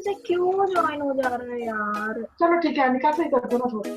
से क्यों ज्वाइन हो जा रहा है यार। चलो ठीक है, निकाल से कर दो ना थोड़ा।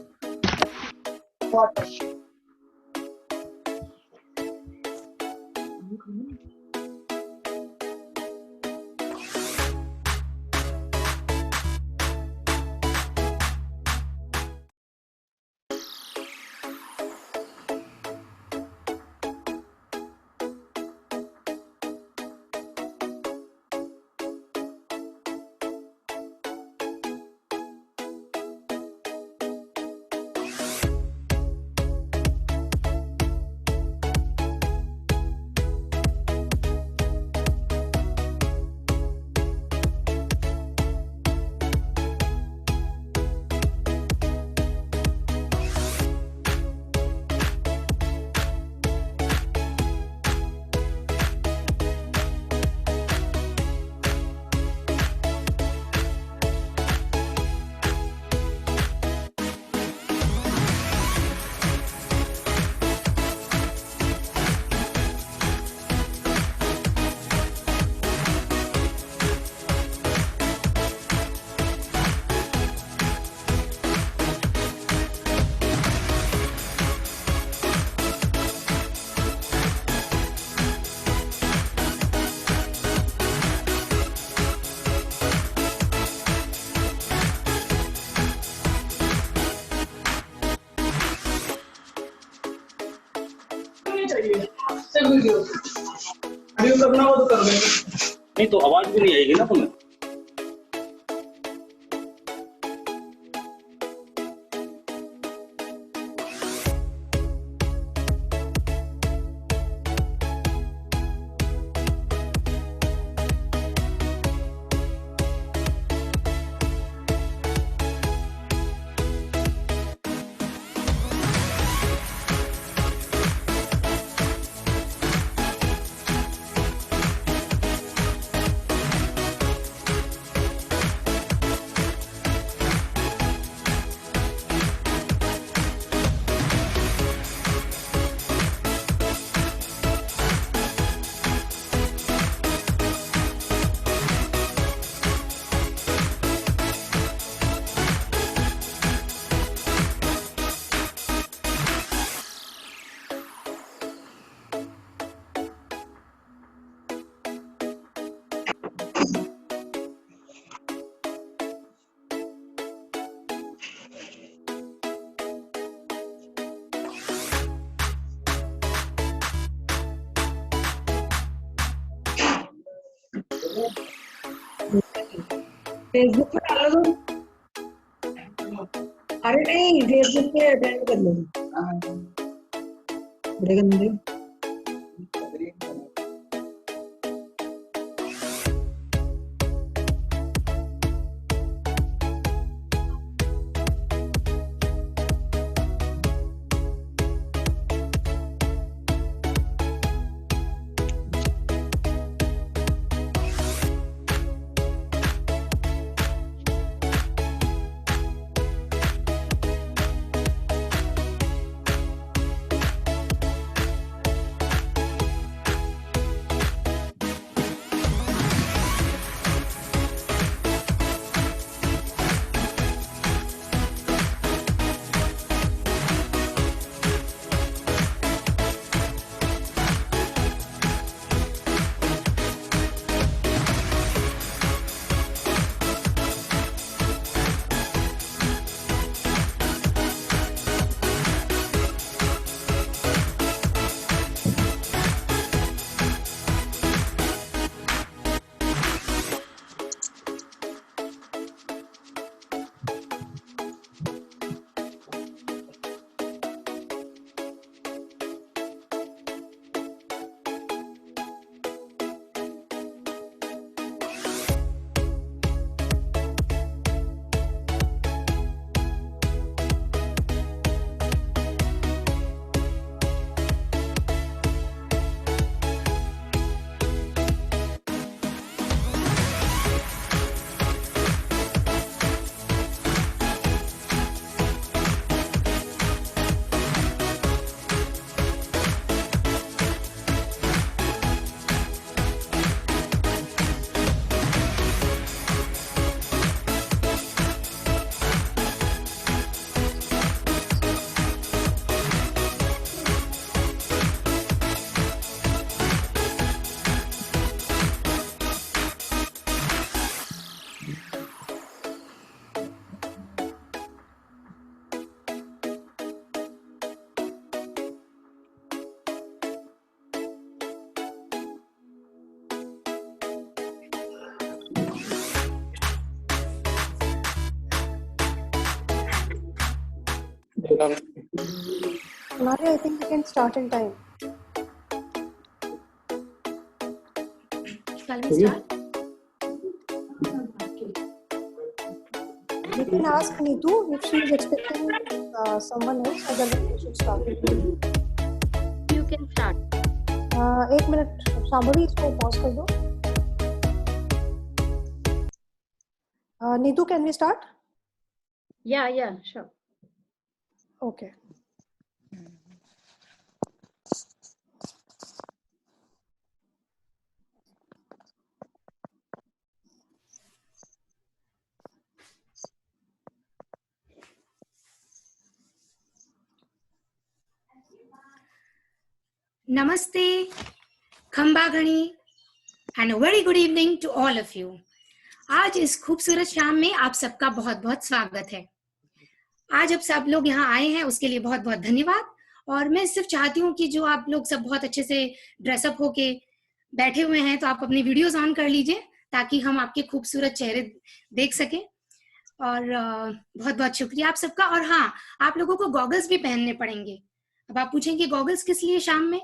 चाहिए से वीडियो वीडियो करना हो तो कर लेंगे। नहीं तो आवाज भी नहीं आएगी ना तुम्हें। फेसबुक पे डालो तो। अरे नहीं, फेसबुक पे अटेंड कर लो। बड़े गंदे। Sonali, I think we can start in time. Shall we start? You can ask Neetu if she is expecting someone else, otherwise we should start. You can start. एक मिनट शांभवी इसको pause कर दो. Neetu, can we start? Yeah, sure. Okay. Namaste, Khambagani, and a very good evening to all of you. आज इस खूबसूरत शाम में आप सबका बहुत बहुत स्वागत है. आज अब सब लोग यहाँ आए हैं उसके लिए बहुत बहुत धन्यवाद. और मैं सिर्फ चाहती हूँ कि जो आप लोग सब बहुत अच्छे से ड्रेसअप होके बैठे हुए हैं तो आप अपनी वीडियोस ऑन कर लीजिए ताकि हम आपके खूबसूरत चेहरे देख सकें. और बहुत बहुत शुक्रिया आप सबका. और हाँ, आप लोगों को गॉगल्स भी पहनने पड़ेंगे. अब आप पूछेंगे गॉगल्स किस लिए शाम में?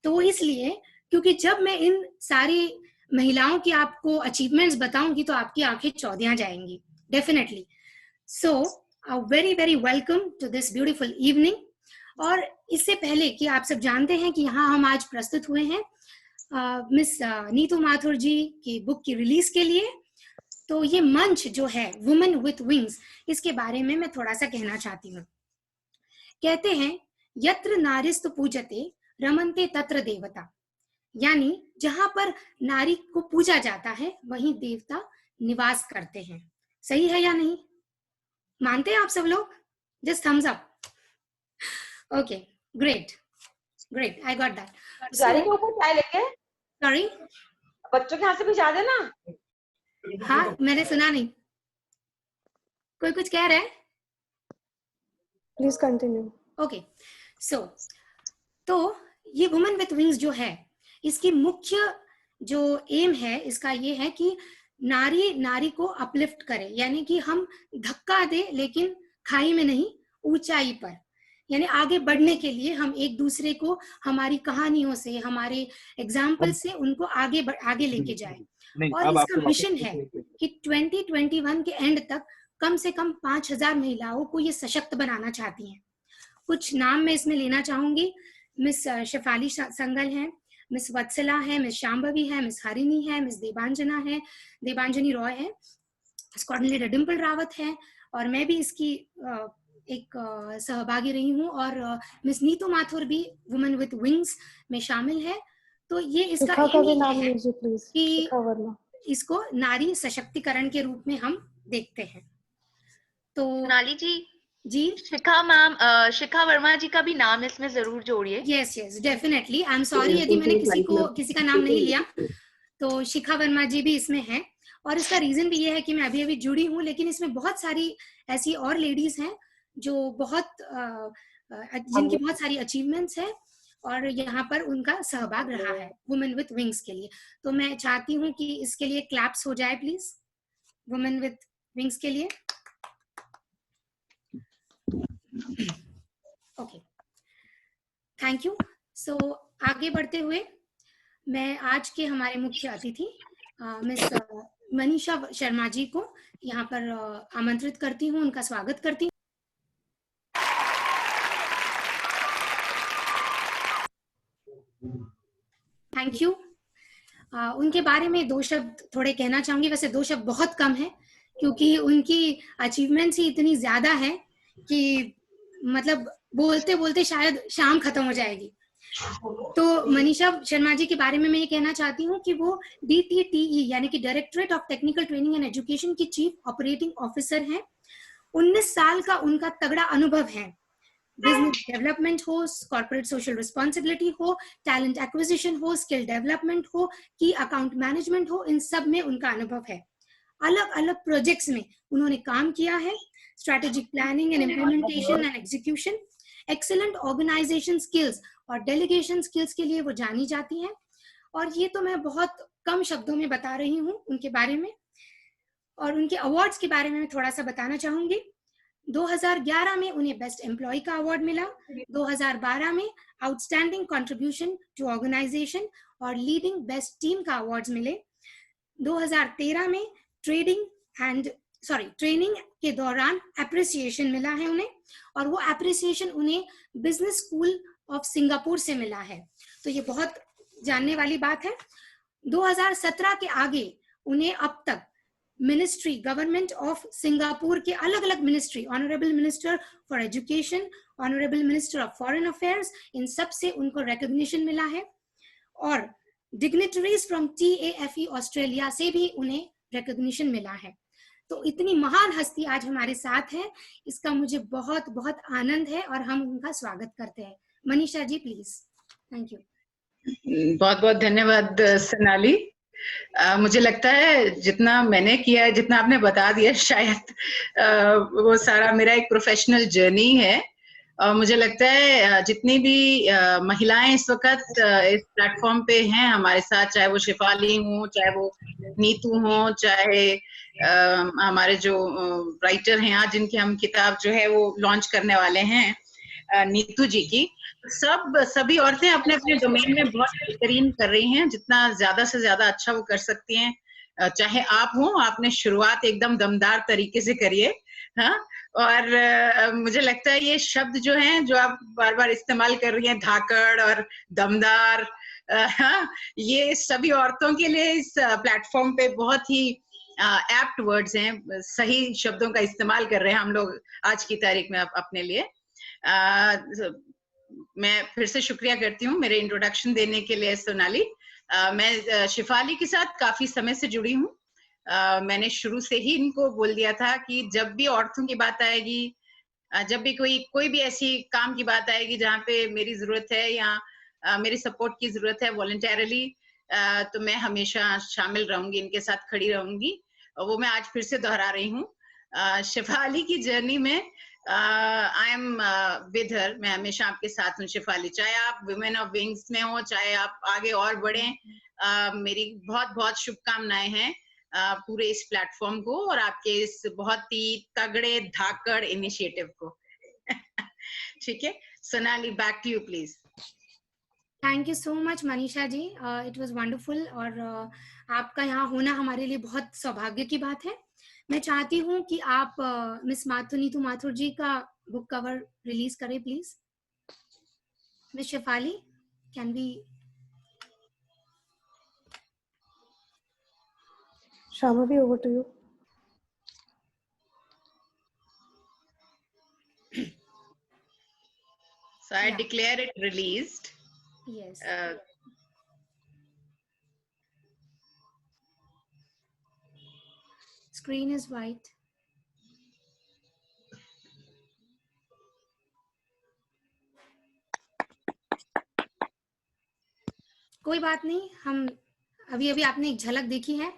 तो वो इसलिए क्योंकि जब मैं इन सारी महिलाओं की आपको अचीवमेंट्स बताऊंगी तो आपकी आंखें चौधियां जाएंगी definitely. So very very welcome to this beautiful evening. और इससे पहले कि आप सब जानते हैं कि यहाँ हम आज प्रस्तुत हुए हैं मिस नीतू माथुर जी की बुक की रिलीज के लिए. तो ये मंच जो है वुमेन विथ विंग्स, इसके बारे में मैं थोड़ा सा कहना चाहती हूँ. कहते हैं यत्र नारिस्तु पूजते रमन्ते तत्र देवता, यानी जहां पर नारी को पूजा जाता है वहीं देवता निवास करते हैं. सही है या नहीं? मानते हैं आप सब लोग? Just thumbs up. Okay, great great, I got that. गाड़ी के ऊपर चाय लेके सॉरी, बच्चों के हाथ से भिजा देना. हाँ, मैंने सुना नहीं. कोई कुछ कह रहा है? Please continue. ओके, सो तो ये वुमेन विथ विंग्स जो है इसकी मुख्य जो एम है इसका ये है कि नारी को अपलिफ्ट करे, यानी कि हम धक्का दे लेकिन खाई में नहीं, ऊंचाई पर. यानी आगे बढ़ने के लिए हम एक दूसरे को हमारी कहानियों से, हमारे एग्जाम्पल से उनको आगे लेके जाए. और इसका मिशन है कि 2021 के एंड तक कम से कम 5000 महिलाओं को ये सशक्त बनाना चाहती हैं. कुछ नाम मैं इसमें लेना चाहूंगी. मिस शेफाली संगल हैं, मिस वत्सला है, मिस शांभवी है, मिस हरिणी है, मिस देवांजनी रॉय है, स्क्वाड्रन लीडर डिम्पल रावत है, और मैं भी इसकी एक सहभागी रही हूँ. और मिस नीतू माथुर भी वुमेन विथ विंग्स में शामिल है. तो ये इसका नाम है लीजिए प्लीज. कि इसको नारी सशक्तिकरण के रूप में हम देखते हैं. तो सोनाली जी, शिखा वर्मा जी का भी नाम इसमें जरूर जोड़िए. Yes definitely. I am sorry यदि मैंने किसी का नाम नहीं लिया. तो शिखा वर्मा जी भी इसमें है. और इसका रीजन भी ये है कि मैं अभी जुड़ी हूँ, लेकिन इसमें बहुत सारी ऐसी और लेडीज हैं जो जिनकी बहुत सारी अचीवमेंट्स है और यहाँ पर उनका सहभाग रहा है वुमेन विथ विंग्स के लिए. तो मैं चाहती हूँ कि इसके लिए क्लैप्स हो जाए प्लीज, वुमेन विथ विंग्स के लिए. Okay, thank you. सो आगे बढ़ते हुए मैं आज के हमारे मुख्य अतिथि मिस मनीषा शर्मा जी को यहाँ पर आमंत्रित करती हूँ, उनका स्वागत करती हूँ. Thank you. उनके बारे में 2 शब्द थोड़े कहना चाहूंगी. वैसे 2 शब्द बहुत कम है क्योंकि उनकी अचीवमेंट्स ही इतनी ज्यादा है कि मतलब बोलते बोलते शायद शाम खत्म हो जाएगी. तो मनीषा शर्मा जी के बारे में मैं ये कहना चाहती हूँ कि वो DTTE यानी कि directorate of technical training and education की चीफ ऑपरेटिंग ऑफिसर हैं. 19 साल का उनका तगड़ा अनुभव है. बिजनेस डेवलपमेंट हो, कॉर्पोरेट सोशल रिस्पॉन्सिबिलिटी हो, टैलेंट एक्विजिशन हो, स्किल डेवलपमेंट हो, की अकाउंट मैनेजमेंट हो, इन सब में उनका अनुभव है. अलग अलग प्रोजेक्ट्स में उन्होंने काम किया है. Strategic planning and implementation and execution, excellent organisation skills और डेलीगेशन स्किल्स के लिए वो जानी जाती हैं. और ये तो मैं बहुत कम शब्दों में बता रही हूँ उनके बारे में. और उनके अवार्ड्स के बारे में मैं थोड़ा सा बताना चाहूंगी. 2011 में उन्हें बेस्ट एम्प्लॉय का अवार्ड मिला, 2012 में आउटस्टैंडिंग कंट्रीब्यूशन टू ऑर्गेनाइजेशन और लीडिंग बेस्ट टीम का अवार्ड्स मिले, 2013 में ट्रेनिंग के दौरान एप्रिसिएशन मिला है उन्हें, और वो एप्रिसिएशन उन्हें बिजनेस स्कूल ऑफ सिंगापुर से मिला है। तो ये बहुत जानने वाली बात है। 2017 के आगे उन्हें अब तक मिनिस्ट्री, गवर्नमेंट ऑफ सिंगापुर के अलग अलग ministry, honourable minister for education, honourable minister of foreign affairs, इन सब से उनको रिकॉग्निशन मिला है, और डिग्निटरीज फ्रॉम TAFE ऑस्ट्रेलिया से भी उन्हें रिकॉग्निशन मिला है। तो इतनी महान हस्ती आज हमारे साथ है, इसका मुझे बहुत बहुत आनंद है और हम उनका स्वागत करते हैं। Manisha ji please. Thank you. बहुत बहुत धन्यवाद सोनाली। मुझे लगता है जितना मैंने किया है, जितना आपने बता दिया, शायद वो सारा मेरा एक प्रोफेशनल जर्नी है। और मुझे लगता है जितनी भी महिलाएं इस वक्त इस प्लेटफॉर्म पे हैं हमारे साथ, चाहे वो शिफाली हो, चाहे वो नीतू हो, चाहे हमारे जो राइटर हैं आज जिनकी हम किताब जो है वो लॉन्च करने वाले हैं नीतू जी की, सभी औरतें अपने अपने डोमेन में बहुत बेहतरीन कर रही हैं, जितना ज्यादा से ज्यादा अच्छा वो कर सकती हैं। चाहे आप हो, आपने शुरुआत एकदम दमदार तरीके से करिए। हाँ, और मुझे लगता है ये शब्द जो हैं जो आप बार बार इस्तेमाल कर रही हैं, धाकड़ और दमदार, हाँ, ये सभी औरतों के लिए इस प्लेटफॉर्म पे बहुत ही एप्ट वर्ड्स हैं, सही शब्दों का इस्तेमाल कर रहे हैं हम लोग आज की तारीख में अपने लिए। मैं फिर से शुक्रिया करती हूँ मेरे इंट्रोडक्शन देने के लिए सोनाली। मैं शिफाली के साथ काफी समय से जुड़ी हूँ। मैंने शुरू से ही इनको बोल दिया था कि जब भी औरतों की बात आएगी, जब भी कोई भी ऐसी काम की बात आएगी जहाँ पे मेरी जरूरत है या मेरी सपोर्ट की जरूरत है वॉलंटरली, तो मैं हमेशा शामिल रहूंगी, इनके साथ खड़ी रहूंगी। और वो मैं आज फिर से दोहरा रही हूँ। शिफाली की जर्नी में आई एम विद हर, मैं हमेशा आपके साथ हूँ शिफाली, चाहे आप वुमेन ऑफ विंग्स में हो, चाहे आप आगे और बढ़ें। मेरी बहुत बहुत शुभकामनाएं हैं पूरे इस प्लेटफॉर्म को और आपके इस बहुत ही तगड़े धाकड़ इनिशिएटिव को। ठीक है Sonali, back to you please. Thank you so much Manisha ji, it was wonderful, और आपका यहाँ होना हमारे लिए बहुत सौभाग्य की बात है। मैं चाहती हूँ कि आप मिस नीतू माथुर जी का बुक कवर रिलीज करें please. Miss Shefali, can we? Shamavi, over to you. So I declare it released. Yes. Screen is white. कोई बात नहीं, हम अभी आपने एक झलक देखी है।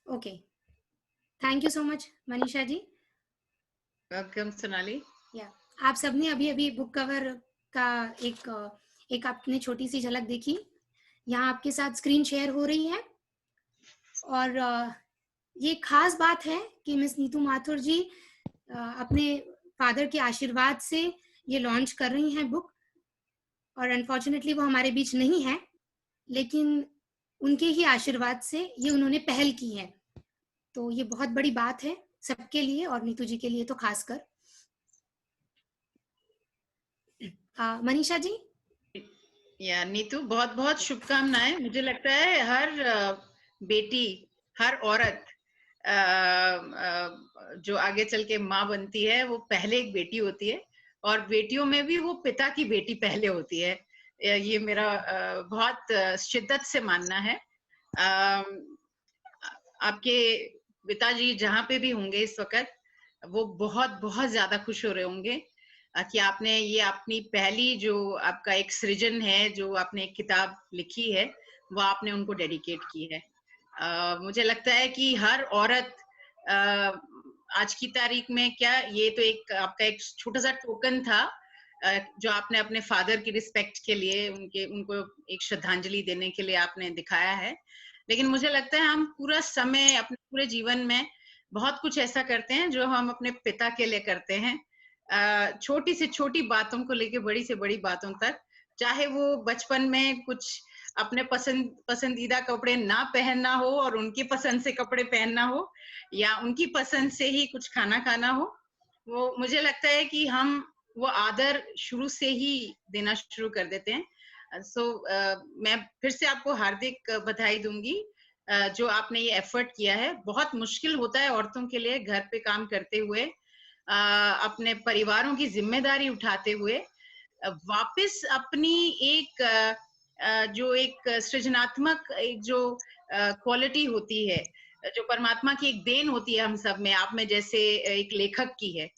Okay, thank you so much Manisha ji. Welcome Sonali. या आप सबने अभी बुक कवर का एक आपने छोटी सी झलक देखी। यहाँ आपके साथ स्क्रीन शेयर हो रही है, और ये खास बात है कि मिस नीतू माथुर जी अपने फादर के आशीर्वाद से ये लॉन्च कर रही हैं बुक, और अनफॉर्चुनेटली वो हमारे बीच नहीं है, लेकिन उनके ही आशीर्वाद से ये उन्होंने पहल की है। तो ये बहुत बड़ी बात है सबके लिए, और नीतू जी के लिए तो खासकर। मनीषा जी। या नीतू, बहुत बहुत शुभकामनाएं। मुझे लगता है हर बेटी, हर औरत जो आगे चल के माँ बनती है वो पहले एक बेटी होती है, और बेटियों में भी वो पिता की बेटी पहले होती है। ये मेरा बहुत शिद्दत से मानना है। आपके पिताजी जहाँ पे भी होंगे इस वक्त, वो बहुत बहुत ज्यादा खुश हो रहे होंगे कि आपने ये अपनी पहली जो आपका एक सृजन है, जो आपने एक किताब लिखी है, वो आपने उनको डेडिकेट की है। मुझे लगता है कि हर औरत आज की तारीख में, क्या ये तो एक आपका एक छोटा सा टोकन था जो आपने अपने फादर की रिस्पेक्ट के लिए, उनको एक श्रद्धांजलि देने के लिए आपने दिखाया है, लेकिन मुझे लगता है हम पूरा समय अपने पूरे जीवन में बहुत कुछ ऐसा करते हैं जो हम अपने पिता के लिए करते हैं। छोटी से छोटी बातों को लेके बड़ी से बड़ी बातों तक, चाहे वो बचपन में कुछ अपने पसंदीदा कपड़े ना पहनना हो और उनकी पसंद से कपड़े पहनना हो, या उनकी पसंद से ही कुछ खाना खाना हो, वो मुझे लगता है कि हम वो आदर शुरू से ही देना शुरू कर देते हैं। मैं फिर से आपको हार्दिक बधाई दूंगी जो आपने ये एफर्ट किया है। बहुत मुश्किल होता है औरतों के लिए घर पे काम करते हुए, अपने परिवारों की जिम्मेदारी उठाते हुए वापस अपनी एक जो एक सृजनात्मक एक जो क्वालिटी होती है, जो परमात्मा की एक देन होती है हम सब में, आप में जैसे एक लेखक की है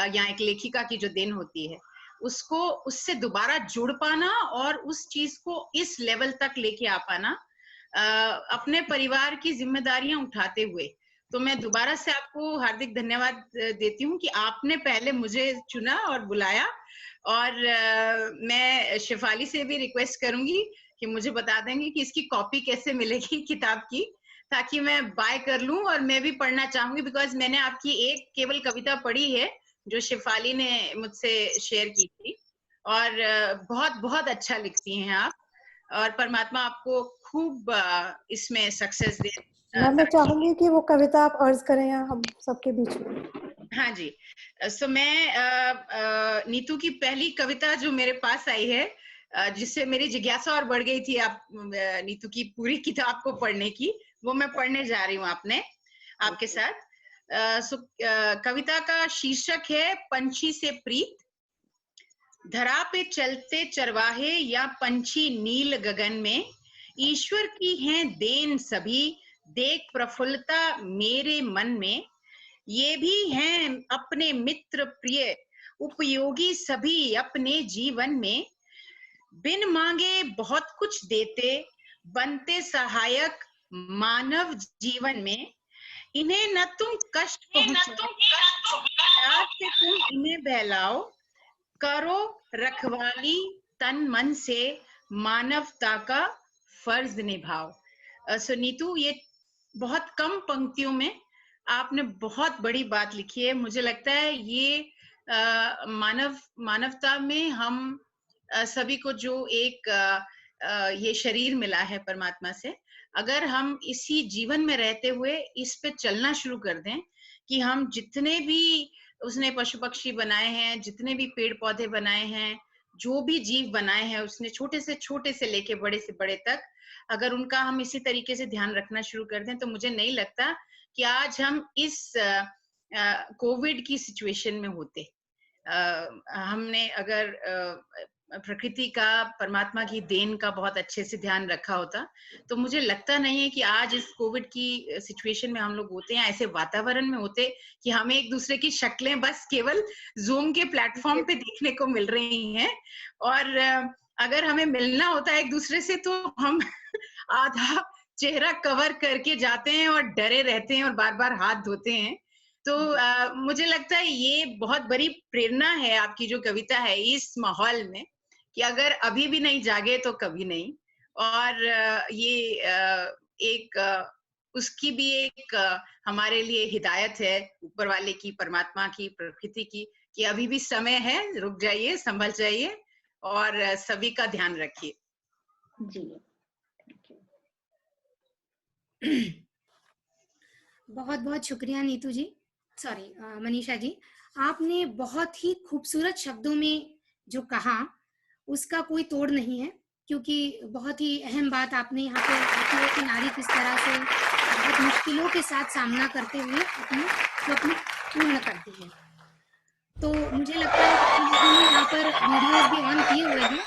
या एक लेखिका की जो देन होती है, उसको उससे दोबारा जुड़ पाना और उस चीज को इस लेवल तक लेके आ पाना अपने परिवार की जिम्मेदारियां उठाते हुए। तो मैं दोबारा से आपको हार्दिक धन्यवाद देती हूँ कि आपने पहले मुझे चुना और बुलाया। और मैं शेफाली से भी रिक्वेस्ट करूंगी कि मुझे बता देंगे कि इसकी कॉपी कैसे मिलेगी किताब की, ताकि मैं बाय कर लूं और मैं भी पढ़ना चाहूंगी, बिकॉज मैंने आपकी एक केवल कविता पढ़ी है जो शेफाली ने मुझसे शेयर की थी, और बहुत बहुत अच्छा लिखती हैं आप, और परमात्मा आपको खूब इसमें सक्सेस दे। मैं चाहूंगी कि वो कविता आप अर्ज करें यहाँ हम सबके बीच में। हाँ जी। मैं नीतू की पहली कविता जो मेरे पास आई है, जिससे मेरी जिज्ञासा और बढ़ गई थी आप नीतू की पूरी किताब को पढ़ने की, वो मैं पढ़ने जा रही हूँ आपके साथ। कविता का शीर्षक है पंछी से प्रीत। धरा पे चलते चरवाहे या पंछी नील गगन में, ईश्वर की हैं देन सभी, देख प्रफुल्लता मेरे मन में। ये भी हैं अपने मित्र प्रिय, उपयोगी सभी अपने जीवन में। बिन मांगे बहुत कुछ देते, बनते सहायक मानव जीवन में। इन्हें न तुम कष्ट पहुंचाओ, प्यार से तुम इन्हें बहलाओ। करो रखवाली तन मन से, मानवता का फर्ज निभाओ। नीतू, ये बहुत कम पंक्तियों में आपने बहुत बड़ी बात लिखी है। मुझे लगता है ये मानवता में हम सभी को जो एक ये शरीर मिला है परमात्मा से, अगर हम इसी जीवन में रहते हुए इस पे चलना शुरू कर दें कि हम जितने भी उसने पशु पक्षी बनाए हैं, जितने भी पेड़ पौधे बनाए हैं, जो भी जीव बनाए हैं उसने, छोटे से लेके बड़े से बड़े तक, अगर उनका हम इसी तरीके से ध्यान रखना शुरू कर दें, तो मुझे नहीं लगता कि आज हम इस कोविड की सिचुएशन में होते। हमने अगर प्रकृति का, परमात्मा की देन का बहुत अच्छे से ध्यान रखा होता, तो मुझे लगता नहीं है कि आज इस कोविड की सिचुएशन में हम लोग होते हैं, ऐसे वातावरण में होते कि हमें एक दूसरे की शक्लें बस केवल जूम के प्लेटफॉर्म पे देखने को मिल रही हैं। और अगर हमें मिलना होता है एक दूसरे से, तो हम आधा चेहरा कवर करके जाते हैं और डरे रहते हैं और बार बार हाथ धोते हैं। तो मुझे लगता है ये बहुत बड़ी प्रेरणा है आपकी जो कविता है इस माहौल में, कि अगर अभी भी नहीं जागे तो कभी नहीं। और ये एक उसकी भी एक हमारे लिए हिदायत है ऊपर वाले की, परमात्मा की, प्रकृति की, कि अभी भी समय है, रुक जाइए, संभल जाइए और सभी का ध्यान रखिए। जी, बहुत बहुत शुक्रिया नीतू जी, सॉरी मनीषा जी। आपने बहुत ही खूबसूरत शब्दों में जो कहा उसका कोई तोड़ नहीं है, क्योंकि बहुत ही अहम बात आपने यहाँ पे रखी है कि नारी किस तरह से बहुत मुश्किलों के साथ सामना करते हुए अपने स्वप्न पूर्ण करती है। तो मुझे लगता है कि हमने यहाँ पर वीडियोस भी ऑन किए हुए हैं,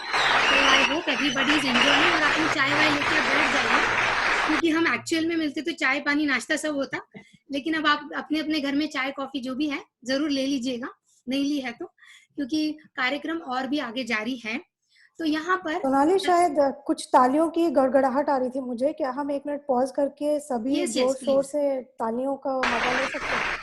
तो I hope everybody is enjoying. और आपने चाय वाय लेके बैठ जाइए, क्योंकि हम एक्चुअल में मिलते तो चाय पानी नाश्ता सब होता, लेकिन अब आप अपने अपने घर में चाय कॉफी जो भी है जरूर ले लीजिएगा, नहीं ली है तो, क्योंकि कार्यक्रम और भी आगे जारी है। तो यहाँ पर सोनाली, शायद कुछ तालियों की गड़गड़ाहट आ रही थी मुझे, क्या हम 1 मिनट पॉज करके सभी जोर शोर से तालियों का मजा ले सकते हैं?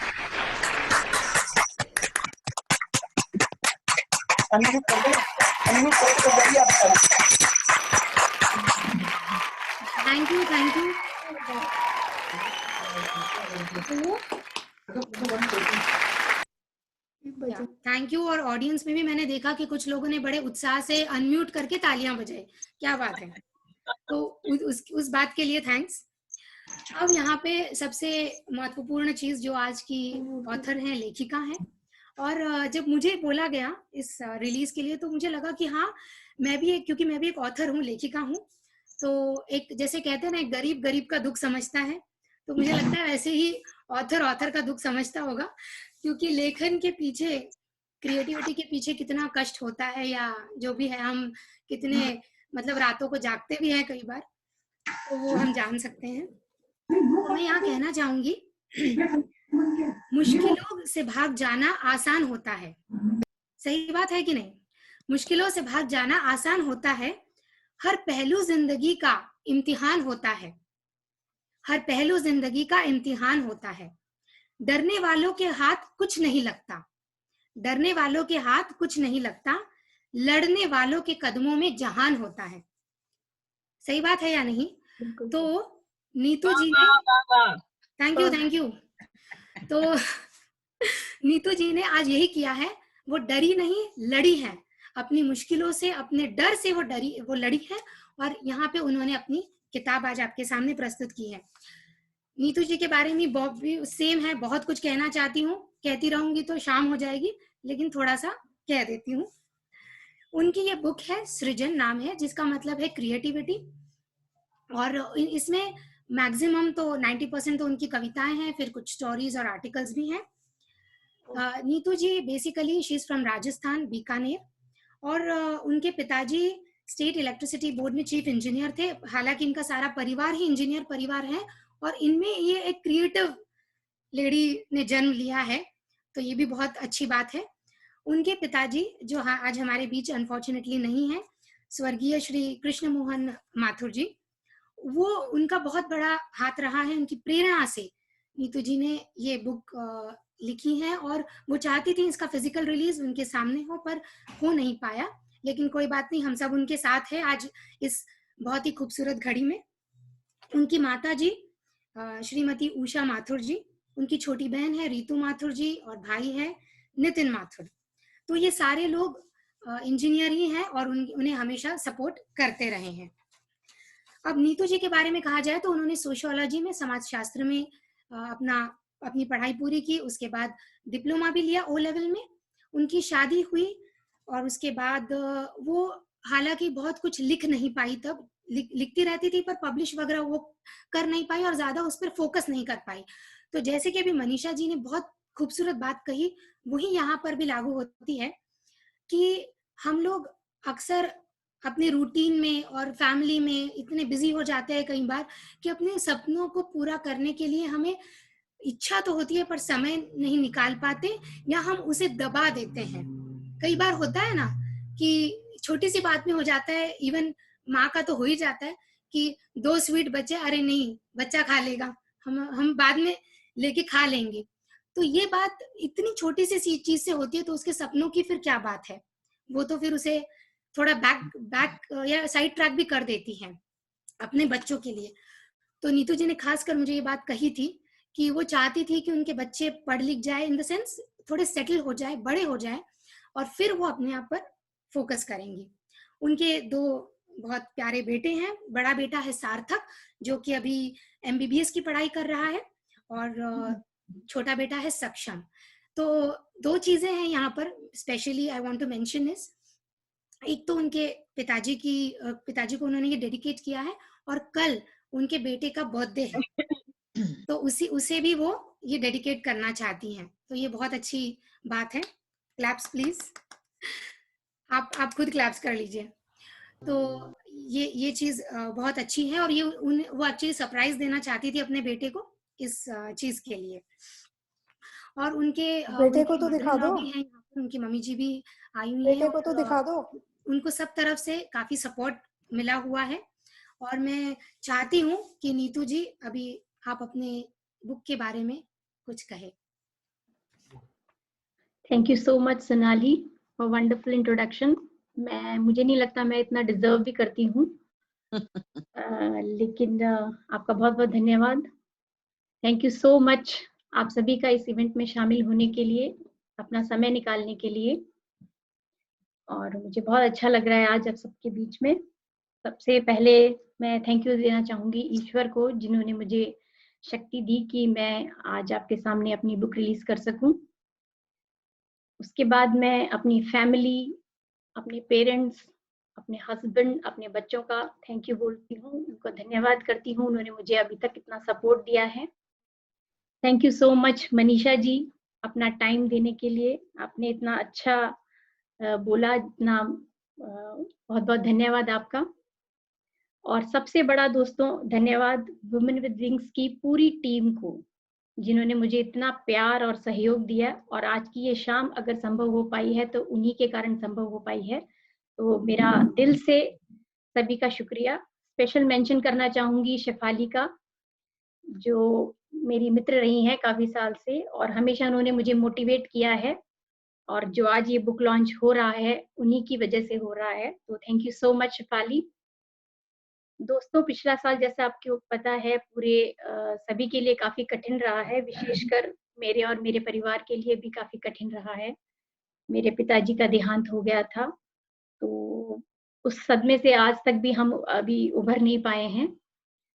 Thank you. Thank you. और ऑडियंस में भी मैंने देखा कि कुछ लोगों ने बड़े उत्साह से अनम्यूट करके तालियां बजाई, क्या बात है। तो उस बात के लिए थैंक्स। अब यहाँ पे सबसे महत्वपूर्ण चीज जो आज की ऑथर हैं, लेखिका हैं, और जब मुझे बोला गया इस रिलीज के लिए तो मुझे लगा कि हाँ मैं भी क्योंकि मैं भी एक ऑथर हूँ, लेखिका हूँ, तो एक जैसे कहते हैं ना, एक गरीब गरीब का दुख समझता है, तो मुझे लगता है वैसे ही ऑथर का दुख समझता होगा, क्योंकि लेखन के पीछे, क्रिएटिविटी के पीछे कितना कष्ट होता है, या जो भी है, हम कितने मतलब रातों को जागते भी हैं कई बार, तो वो हम जान सकते हैं। तो मैं यहाँ कहना चाहूंगी, मुश्किलों से भाग जाना आसान होता है, सही बात है कि नहीं? मुश्किलों से भाग जाना आसान होता है, हर पहलू जिंदगी का इम्तिहान होता है, हर पहलू जिंदगी का इम्तिहान होता है। डरने वालों के हाथ कुछ नहीं लगता, डरने वालों के हाथ कुछ नहीं लगता, लड़ने वालों के कदमों में जहान होता है। सही बात है या नहीं? तो नीतू जी ने, थैंक यू। तो नीतू जी ने आज यही किया है, वो डरी नहीं, लड़ी है, अपनी मुश्किलों से, अपने डर से वो लड़ी है, और यहाँ पे उन्होंने अपनी किताब आज आपके सामने प्रस्तुत की है। नीतू जी के बारे में भी सेम है, बहुत कुछ कहना चाहती हूँ, कहती रहूंगी तो शाम हो जाएगी, लेकिन थोड़ा सा कह देती हूँ। उनकी ये बुक है, सृजन नाम है, जिसका मतलब है क्रिएटिविटी, और इसमें मैक्सिमम तो 90% तो उनकी कविताएं हैं, फिर कुछ स्टोरीज और आर्टिकल्स भी हैं। Neetu ji basically she is from Rajasthan, Bikaner, और उनके पिताजी स्टेट इलेक्ट्रिसिटी बोर्ड में चीफ इंजीनियर थे। हालांकि इनका सारा परिवार ही इंजीनियर परिवार है, और इनमें ये एक क्रिएटिव लेडी ने जन्म लिया है, तो ये भी बहुत अच्छी बात है। उनके पिताजी जो आज हमारे बीच अनफॉर्चुनेटली नहीं है, स्वर्गीय श्री कृष्ण मोहन माथुर जी, वो उनका बहुत बड़ा हाथ रहा है। उनकी प्रेरणा से नीतू जी ने ये बुक लिखी है, और वो चाहती थी इसका फिजिकल रिलीज उनके सामने हो, पर हो नहीं पाया, लेकिन कोई बात नहीं, हम सब उनके साथ है आज इस बहुत ही खूबसूरत घड़ी में। उनकी माता जी श्रीमती उषा माथुर जी, उनकी छोटी बहन है रीतू माथुर जी, और भाई है नितिन माथुर। तो ये सारे लोग इंजीनियर ही हैं, और उन्हें हमेशा सपोर्ट करते रहे हैं। अब नीतू जी के बारे में कहा जाए तो उन्होंने सोशियोलॉजी में, समाजशास्त्र में अपनी पढ़ाई पूरी की, उसके बाद डिप्लोमा भी लिया ओ लेवल में। उनकी शादी हुई, और उसके बाद वो हालांकि बहुत कुछ लिख नहीं पाई, तब लिखती रहती थी, पर पब्लिश वगैरह वो कर नहीं पाई, और ज्यादा उस पर फोकस नहीं कर पाई। तो जैसे कि अभी मनीषा जी ने बहुत खूबसूरत बात कही, वही यहाँ पर भी लागू होती है कि हम लोग अक्सर अपने रूटीन में और फैमिली में इतने बिजी हो जाते हैं कई बार, कि अपने सपनों को पूरा करने के लिए हमें इच्छा तो होती है, पर समय नहीं निकाल पाते, या हम उसे दबा देते हैं। कई बार होता है ना कि छोटी सी बात में हो जाता है, इवन माँ का तो हो ही जाता है कि 2 स्वीट बचे, अरे नहीं बच्चा खा लेगा, हम बाद में लेके खा लेंगे। तो ये बात इतनी छोटी सी चीज से होती है, तो उसके सपनों की फिर क्या बात है, वो तो फिर उसे थोड़ा बैक या साइड ट्रैक भी कर देती है अपने बच्चों के लिए। तो नीतू जी ने खासकर मुझे ये बात कही थी कि वो चाहती थी कि उनके बच्चे पढ़ लिख जाए, इन द सेंस थोड़े सेटल हो जाए, बड़े हो जाए, और फिर वो अपने आप पर फोकस करेंगी। उनके 2 बहुत प्यारे बेटे हैं। बड़ा बेटा है सार्थक, जो कि अभी MBBS की पढ़ाई कर रहा है, और छोटा बेटा है सक्षम। तो 2 चीजें हैं यहाँ पर specially I want to mention is, एक तो उनके पिताजी को उन्होंने ये डेडिकेट किया है, और कल उनके बेटे का बर्थडे है, तो उसे भी वो ये डेडिकेट करना चाहती हैं। तो ये बहुत अच्छी बात है। क्लैप्स प्लीज, आप खुद क्लैप्स कर लीजिए। तो ये चीज बहुत अच्छी है, और ये वो एक्चुअली सरप्राइज देना चाहती थी अपने बेटे को इस चीज के लिए। और उनके बेटे को तो दिखा दो, उनकी मम्मी जी भी आई हुई बेटे को तो दिखा दो। उनको सब तरफ से काफी सपोर्ट मिला हुआ है, और मैं चाहती हूँ कि नीतू जी अभी आप अपने बुक के बारे में कुछ कहें। Thank you so much Sonali for wonderful introduction. मुझे नहीं लगता मैं इतना डिजर्व भी करती हूँ, लेकिन आपका बहुत बहुत धन्यवाद। Thank you so much. आप सभी का इस इवेंट में शामिल होने के लिए, अपना समय निकालने के लिए। और मुझे बहुत अच्छा लग रहा है आज आप सबके बीच में। सबसे पहले मैं थैंक यू देना चाहूंगी ईश्वर को, जिन्होंने मुझे शक्ति दी कि मैं आज आपके सामने अपनी बुक रिलीज कर सकूं। उसके बाद मैं अपनी फैमिली, अपने पेरेंट्स, अपने हस्बैंड, अपने बच्चों का थैंक यू बोलती हूँ, उनको धन्यवाद करती हूँ, उन्होंने मुझे अभी तक इतना सपोर्ट दिया है। Thank you so much Manisha ji, अपना टाइम देने के लिए। आपने इतना अच्छा बोला, इतना बहुत बहुत धन्यवाद आपका। और सबसे बड़ा दोस्तों धन्यवाद वुमेन विद विंग्स की पूरी टीम को, जिन्होंने मुझे इतना प्यार और सहयोग दिया। और आज की ये शाम अगर संभव हो पाई है तो उन्हीं के कारण संभव हो पाई है। तो मेरा दिल से सभी का शुक्रिया। स्पेशल मेंशन करना चाहूंगी शेफाली का, जो मेरी मित्र रही हैं काफी साल से और हमेशा उन्होंने मुझे मोटिवेट किया है। और जो आज ये बुक लॉन्च हो रहा है उन्हीं की वजह से हो रहा है, तो thank you so much Shefali. दोस्तों, पिछला साल जैसा आपको पता है पूरे सभी के लिए काफी कठिन रहा है, विशेषकर मेरे और मेरे परिवार के लिए भी काफी कठिन रहा है। मेरे पिताजी का देहांत हो गया था, तो उस सदमे से आज तक भी हम अभी उभर नहीं पाए हैं।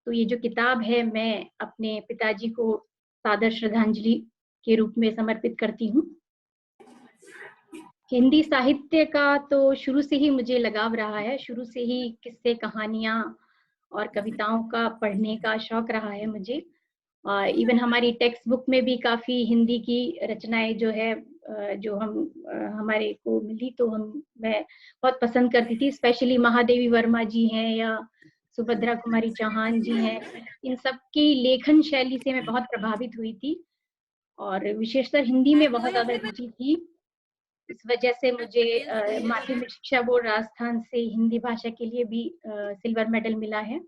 तो ये जो किताब है मैं अपने पिताजी को सादर श्रद्धांजलि के रूप में समर्पित करती हूँ। हिंदी साहित्य का तो शुरू से ही मुझे लगाव रहा है, शुरू से ही किस्से, कहानियां और कविताओं का पढ़ने का शौक रहा है मुझे। इवन हमारी टेक्स्ट बुक में भी काफी हिंदी की रचनाएं जो है जो हमारे को मिली, तो मैं बहुत पसंद करती थी। स्पेशली महादेवी वर्मा जी हैं या सुभद्रा कुमारी चौहान जी हैं, इन सब की लेखन शैली से मैं बहुत प्रभावित हुई थी और विशेषकर हिंदी में बहुत ज्यादा रुचि थी। इस वजह से मुझे माध्यमिक शिक्षा बोर्ड राजस्थान से हिंदी भाषा के लिए भी सिल्वर मेडल मिला है।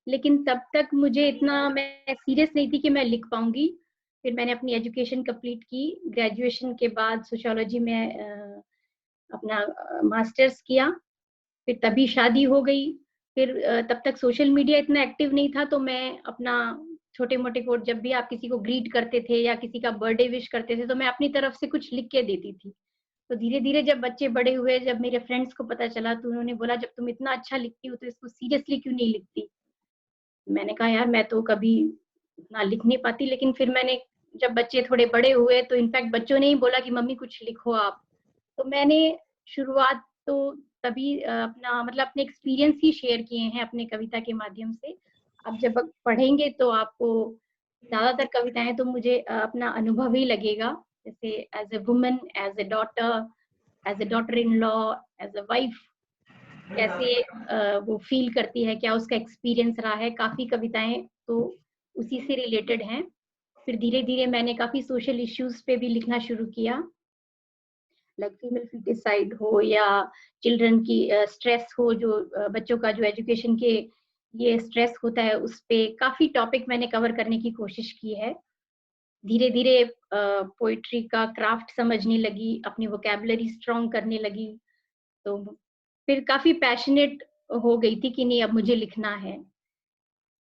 लेकिन तब तक मुझे इतना, मैं सीरियस नहीं थी कि मैं लिख पाऊंगी। फिर मैंने अपनी एजुकेशन कंप्लीट की, ग्रेजुएशन के बाद सोशियोलॉजी में अपना मास्टर्स किया। फिर तभी शादी हो गई। फिर तब तक सोशल मीडिया इतना एक्टिव नहीं था, तो मैं अपना छोटे मोटे कोट, जब भी आप किसी को ग्रीट करते थे या किसी का बर्थडे विश करते थे, तो मैं अपनी तरफ से कुछ लिख के देती थी। तो धीरे धीरे जब बच्चे बड़े हुए, जब मेरे फ्रेंड्स को पता चला, तो उन्होंने बोला जब तुम इतना अच्छा लिखती हो तो इसको सीरियसली क्यों नहीं लिखती। मैंने कहा यार मैं तो कभी इतना लिख नहीं पाती। लेकिन फिर मैंने, जब बच्चे थोड़े बड़े हुए तो इनफैक्ट बच्चों ने ही बोला कि मम्मी कुछ लिखो आप। तो मैंने शुरुआत तो तभी अपने एक्सपीरियंस ही शेयर किए हैं अपने कविता के माध्यम से। आप जब पढ़ेंगे तो आपको ज्यादातर कविताएं तो मुझे अपना अनुभव ही लगेगा, जैसे as a woman, as a daughter in law, as a wife, कैसे वो फील करती है, क्या उसका एक्सपीरियंस रहा है। काफी कविताएं तो उसी से रिलेटेड हैं। फिर धीरे धीरे मैंने काफी सोशल इश्यूज पे भी लिखना शुरू किया, लाइक फीमेल फीटिसाइड हो या चिल्ड्रन की स्ट्रेस हो, जो बच्चों का जो एजुकेशन के ये स्ट्रेस होता है, उस पे काफी टॉपिक मैंने कवर करने की कोशिश की है। धीरे धीरे पोइट्री का क्राफ्ट समझने लगी, अपनी वोकैबुलरी स्ट्रॉन्ग करने लगी। तो फिर काफी पैशनेट हो गई थी कि नहीं अब मुझे लिखना है।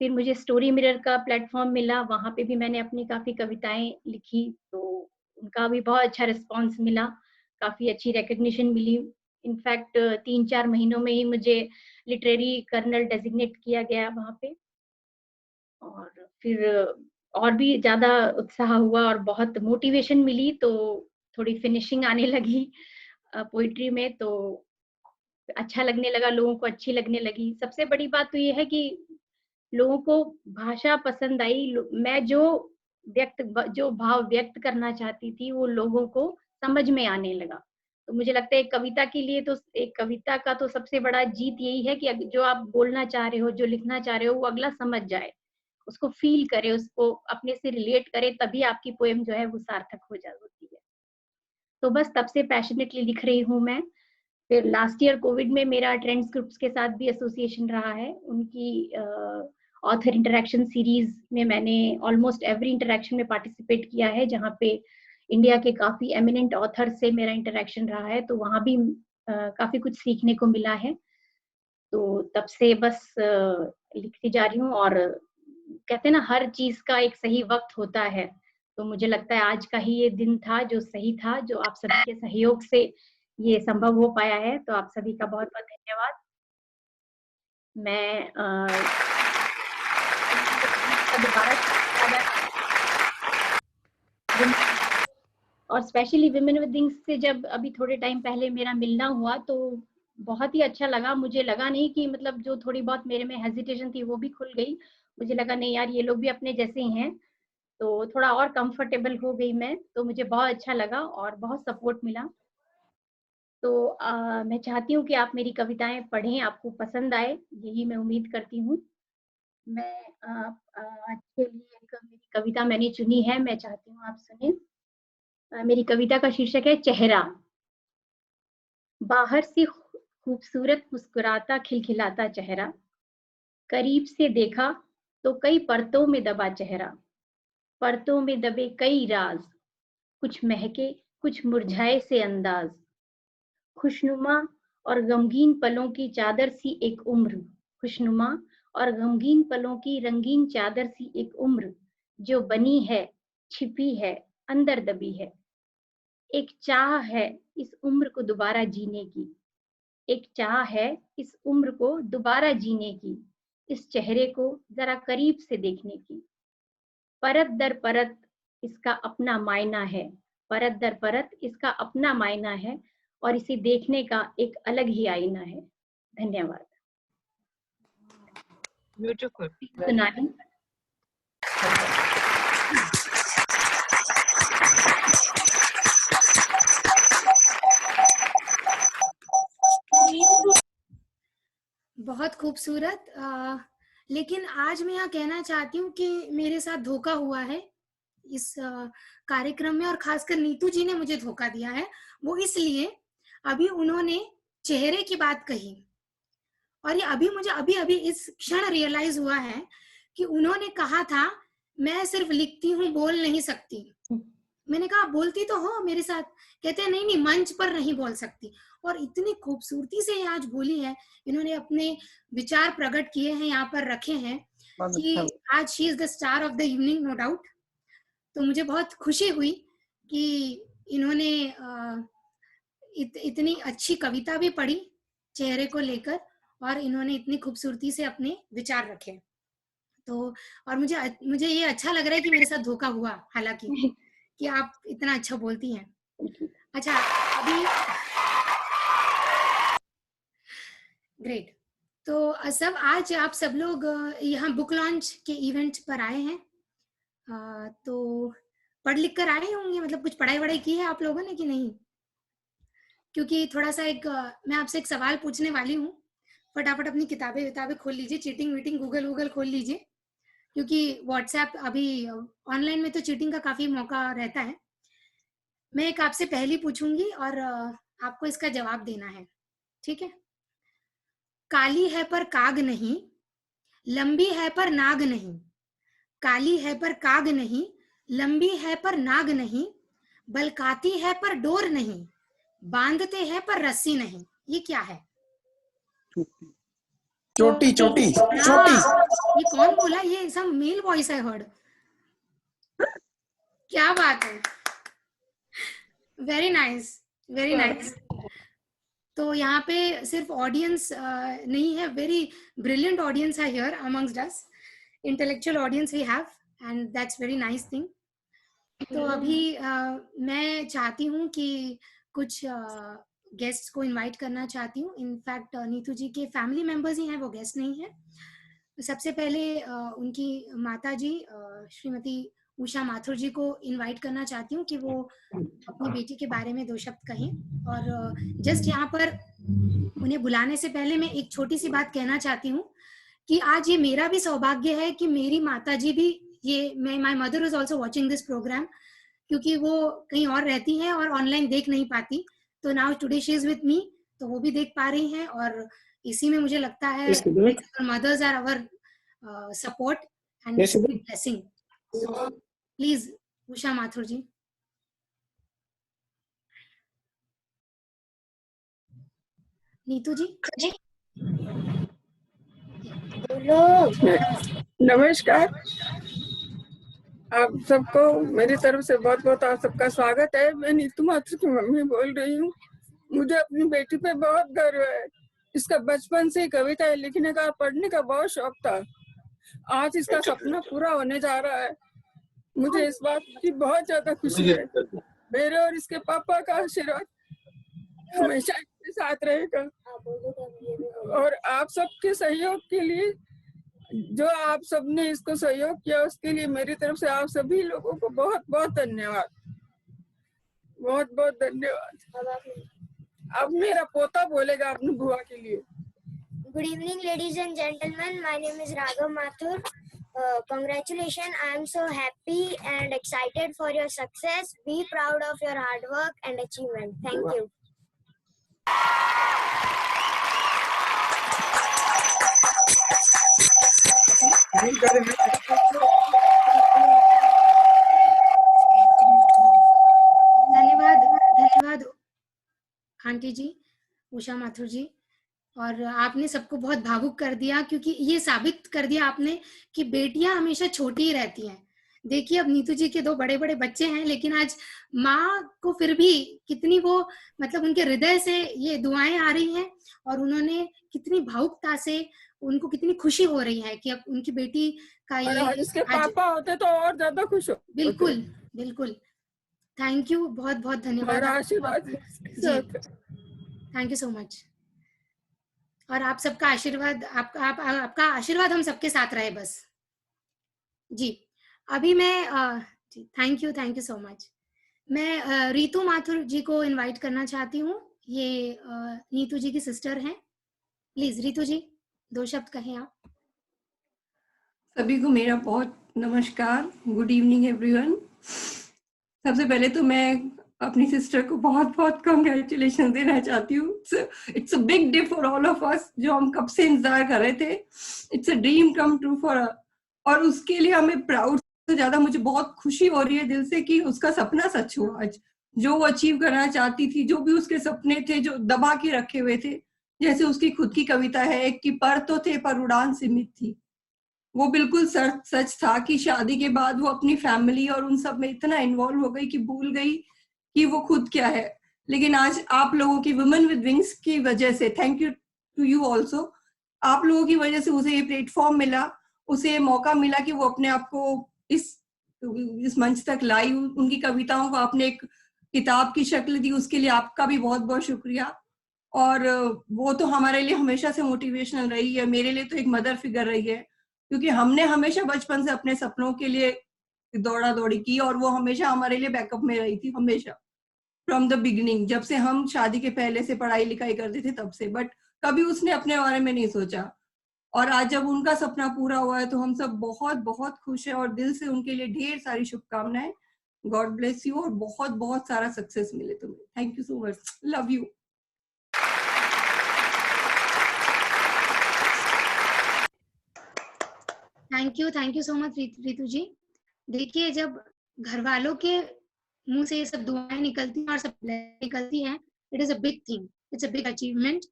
फिर मुझे स्टोरी मिरर का प्लेटफॉर्म मिला, वहां पे भी मैंने अपनी काफी कविताएं लिखी, तो उनका भी बहुत अच्छा रिस्पांस मिला, काफी अच्छी रिकग्निशन मिली। इनफैक्ट 3-4 महीनों में ही मुझे लिटरेरी कर्नल डेजिग्नेट किया गया वहां पे। और फिर और भी ज्यादा उत्साह हुआ और बहुत मोटिवेशन मिली, तो थोड़ी फिनिशिंग आने लगी पोइट्री में, तो अच्छा लगने लगा, लोगों को अच्छी लगने लगी। सबसे बड़ी बात तो ये है कि लोगों को भाषा पसंद आई। मैं जो भाव व्यक्त करना चाहती थी वो लोगों को समझ में आने लगा। तो मुझे लगता है कविता के लिए तो, एक कविता का तो सबसे बड़ा जीत यही है कि जो आप बोलना चाह रहे हो, जो लिखना चाह रहे हो, वो अगला समझ जाए, उसको फील करे, उसको अपने से रिलेट करे, तभी आपकी पोएम जो है वो सार्थक होती है। तो बस तब से पैशनेटली लिख रही हूँ मैं। फिर लास्ट ईयर कोविड में मेरा ट्रेंड्स ग्रुप्स के साथ भी एसोसिएशन रहा है। उनकी ऑथर इंटरेक्शन सीरीज में मैंने ऑलमोस्ट एवरी इंटरेक्शन में पार्टिसिपेट किया है, जहाँ पे इंडिया के काफी एमिनेंट ऑथर से मेरा इंटरेक्शन रहा है, तो वहाँ भी काफी कुछ सीखने को मिला है। तो तब से बस लिखती जा रही हूँ। और कहते हैं ना, हर चीज का एक सही वक्त होता है, तो मुझे लगता है आज का ही ये दिन था जो सही था, जो आप सभी के सहयोग से ये संभव हो पाया है। तो आप सभी का बहुत बहुत धन्यवाद। मैं दोबारा और स्पेशली विमेन विदिंग्स से जब अभी थोड़े टाइम पहले मेरा मिलना हुआ तो बहुत ही अच्छा लगा। मुझे लगा नहीं कि मतलब जो थोड़ी बहुत मेरे में हेजिटेशन थी वो भी खुल गई। मुझे लगा नहीं यार, ये लोग भी अपने जैसे ही हैं, तो थोड़ा और कंफर्टेबल हो गई मैं। तो मुझे बहुत अच्छा लगा और बहुत सपोर्ट मिला। तो मैं चाहती हूँ कि आप मेरी कविताएं पढ़ें, आपको पसंद आए, यही मैं उम्मीद करती हूँ। मैं आज के लिए एक मेरी कविता मैंने चुनी है, मैं चाहती हूँ आप सुने। मेरी कविता का शीर्षक है चेहरा। बाहर से खूबसूरत मुस्कुराता खिलखिलाता चेहरा, करीब से देखा तो कई परतों में दबा चेहरा, परतों में दबे कई राज, कुछ महके कुछ मुरझाए से अंदाज, खुशनुमा और गमगीन पलों की चादर सी एक उम्र, खुशनुमा और गमगीन पलों की रंगीन चादर सी एक उम्र, जो बनी है छिपी है अंदर दबी है। एक चाह है इस उम्र को दोबारा जीने की, एक चाह है इस उम्र को दोबारा जीने की, इस चेहरे को जरा करीब से देखने की। परत दर परत इसका अपना मायना है, परत दर परत इसका अपना मायना है, और इसे देखने का एक अलग ही आईना है। धन्यवाद। ब्यूटीफुल। सुनानी। बहुत खूबसूरत। लेकिन आज मैं यहाँ कहना चाहती हूँ कि मेरे साथ धोखा हुआ है इस कार्यक्रम में, और खासकर नीतू जी ने मुझे धोखा दिया है। वो इसलिए अभी उन्होंने चेहरे की बात कही, और ये अभी मुझे अभी इस क्षण रियलाइज हुआ है कि उन्होंने कहा था मैं सिर्फ लिखती हूँ, बोल नहीं सकती। मैंने कहा बोलती तो हो मेरे साथ। कहते हैं नहीं मंच पर नहीं बोल सकती। और इतनी खूबसूरती से आज बोली है, इन्होंने अपने विचार प्रकट किए हैं, यहाँ पर रखे हैं कि आज she is the star of the evening, no doubt. तो मुझे बहुत खुशी हुई कि इन्होंने इतनी अच्छी कविता भी पढ़ी चेहरे को लेकर, और इन्होंने इतनी खूबसूरती से अपने विचार रखे। तो और मुझे ये अच्छा लग रहा है कि मेरे साथ धोखा हुआ, हालांकि कि आप इतना अच्छा बोलती हैं। अच्छा, अभी ग्रेट। तो सब आज आप सब लोग यहाँ बुक लॉन्च के इवेंट पर आए हैं, तो पढ़ लिख कर आए होंगे, मतलब कुछ पढ़ाई वढ़ाई की है आप लोगों ने कि नहीं? क्योंकि थोड़ा सा मैं आपसे एक सवाल पूछने वाली हूँ। फटाफट अपनी किताबें खोल लीजिए, चीटिंग वीटिंग गूगल खोल लीजिए, क्योंकि व्हाट्सएप अभी ऑनलाइन में तो चीटिंग का काफी मौका रहता है। मैं एक आपसे पहली पूछूंगी और आपको इसका जवाब देना है, ठीक है? काली है पर काग नहीं, लंबी है पर नाग नहीं, काली है पर काग नहीं, लंबी है पर नाग नहीं, बलकाती है पर डोर नहीं, बांधते हैं पर रस्सी नहीं। ये क्या है? चोटी चोटी चोटी। ये कौन बोला? ये सब मेल वॉइस आई हर्ड। क्या बात है, वेरी नाइस, वेरी नाइस। तो यहाँ पे सिर्फ ऑडियंस नहीं है, वेरी ब्रिलियंट ऑडियंस है here amongst us, intellectual audience we have, and that's very nice thing. तो अभी मैं चाहती हूँ कि कुछ गेस्ट को इनवाइट करना चाहती हूँ। इनफैक्ट नीतू जी के फैमिली मेंबर्स ही हैं, वो गेस्ट नहीं है। सबसे पहले उनकी माता जी श्रीमती उषा माथुर जी को इनवाइट करना चाहती हूँ कि वो अपनी बेटी के बारे में 2 शब्द कहें। और जस्ट यहाँ पर उन्हें बुलाने से पहले मैं एक छोटी सी बात कहना चाहती हूँ कि आज ये मेरा भी सौभाग्य है कि मेरी माता जी भी, ये my mother is also watching this programme, क्योंकि वो कहीं और रहती हैं और ऑनलाइन देख नहीं पाती। तो now today she is with me, तो वो भी देख पा रही हैं, और इसी में मुझे लगता है mothers are our support and blessing. Please Usha Mathur ji. Neetu ji नमस्कार। आप सबको मेरी तरफ से बहुत बहुत आप सबका स्वागत है। मैं नीतू माथुर की मम्मी बोल रही हूँ। मुझे अपनी बेटी पे बहुत गर्व है। इसका बचपन से कविताएं लिखने का, पढ़ने का बहुत शौक था। आज इसका सपना पूरा होने जा रहा है। मुझे इस बात की बहुत ज्यादा खुशी है। मेरे और इसके पापा का आशीर्वाद हमेशा इसके साथ रहेगा। और आप सबके सहयोग के लिए, जो आप सबने इसको सहयोग किया, उसके लिए मेरी तरफ से आप सभी लोगों को बहुत बहुत धन्यवाद। बहुत बहुत धन्यवाद। अब मेरा पोता बोलेगा अपनी बुआ के लिए। Good evening, ladies and gentlemen. My name is Raghav Mathur. Congratulations. I am so happy and excited for your success. Be proud of your hard work and achievement. Thank you. धन्यवाद धन्यवाद आंटी जी, उषा माथुर जी। और आपने सबको बहुत भावुक कर दिया, क्योंकि ये साबित कर दिया आपने कि बेटियां हमेशा छोटी ही रहती हैं। देखिए अब नीतू जी के 2 बड़े बड़े बच्चे हैं, लेकिन आज माँ को फिर भी कितनी वो, मतलब उनके हृदय से ये दुआएं आ रही हैं, और उन्होंने कितनी भावुकता से, उनको कितनी खुशी हो रही है कि अब उनकी बेटी का ये इसके पापा होते तो और ज्यादा खुश हो। बिल्कुल बिल्कुल। थैंक यू, बहुत बहुत धन्यवाद। आशीर्वाद। जी, थैंक यू सो मच। और आप सबका आशीर्वाद, आपका आशीर्वाद हम सबके साथ रहे बस। जी, अभी मैं जी, थैंक यू सो मच। मैं रीतू माथुर जी को इनवाइट करना चाहती हूँ। ये नीतू जी की सिस्टर हैं। प्लीज रीतू जी 2 शब्द कहें आप। सभी को मेरा बहुत नमस्कार। Good evening everyone. सबसे पहले तो मैं अपनी सिस्टर को बहुत बहुत कंग्रेचुलेशन देना चाहती हूँ। It's a big day for all of us, जो हम कब से इंतजार कर रहे थे। It's a dream come true for, और उसके लिए हमें प्राउड से ज्यादा मुझे बहुत खुशी हो रही है दिल से कि उसका सपना सच हुआ आज। जो वो अचीव करना चाहती थी, जो भी उसके सपने थे जो दबा के रखे हुए थे, जैसे उसकी खुद की कविता है एक कि पर तो थे पर उड़ान सीमित थी, वो बिल्कुल सच था कि शादी के बाद वो अपनी फैमिली और उन सब में इतना इन्वॉल्व हो गई कि भूल गई कि वो खुद क्या है। लेकिन आज आप लोगों की वुमेन विद विंग्स की वजह से, thank you to you also, आप लोगों की वजह से उसे ये प्लेटफॉर्म मिला, उसे ये मौका मिला कि वो अपने आप को इस मंच तक लाई। उनकी कविताओं को आपने एक किताब की शक्ल दी, उसके लिए आपका भी बहुत बहुत शुक्रिया। और वो तो हमारे लिए हमेशा से मोटिवेशनल रही है, मेरे लिए तो एक मदर फिगर रही है, क्योंकि हमने हमेशा बचपन से अपने सपनों के लिए दौड़ा दौड़ी की और वो हमेशा हमारे लिए बैकअप में रही थी, हमेशा फ्रॉम द बिगिनिंग, जब से हम शादी के पहले से पढ़ाई लिखाई करते थे तब से। बट कभी उसने अपने बारे में नहीं सोचा, और आज जब उनका सपना पूरा हुआ है तो हम सब बहुत बहुत खुश हैं और दिल से उनके लिए ढेर सारी शुभकामनाएं। गॉड ब्लेस यू और बहुत बहुत सारा सक्सेस मिले तुम्हें। Thank you so much, love you. Thank you so much Ritu ji. देखिए जब घर वालों के मुंह से ये सब दुआएं निकलती हैं और सब निकलती हैं, it is a big thing, it's a big achievement.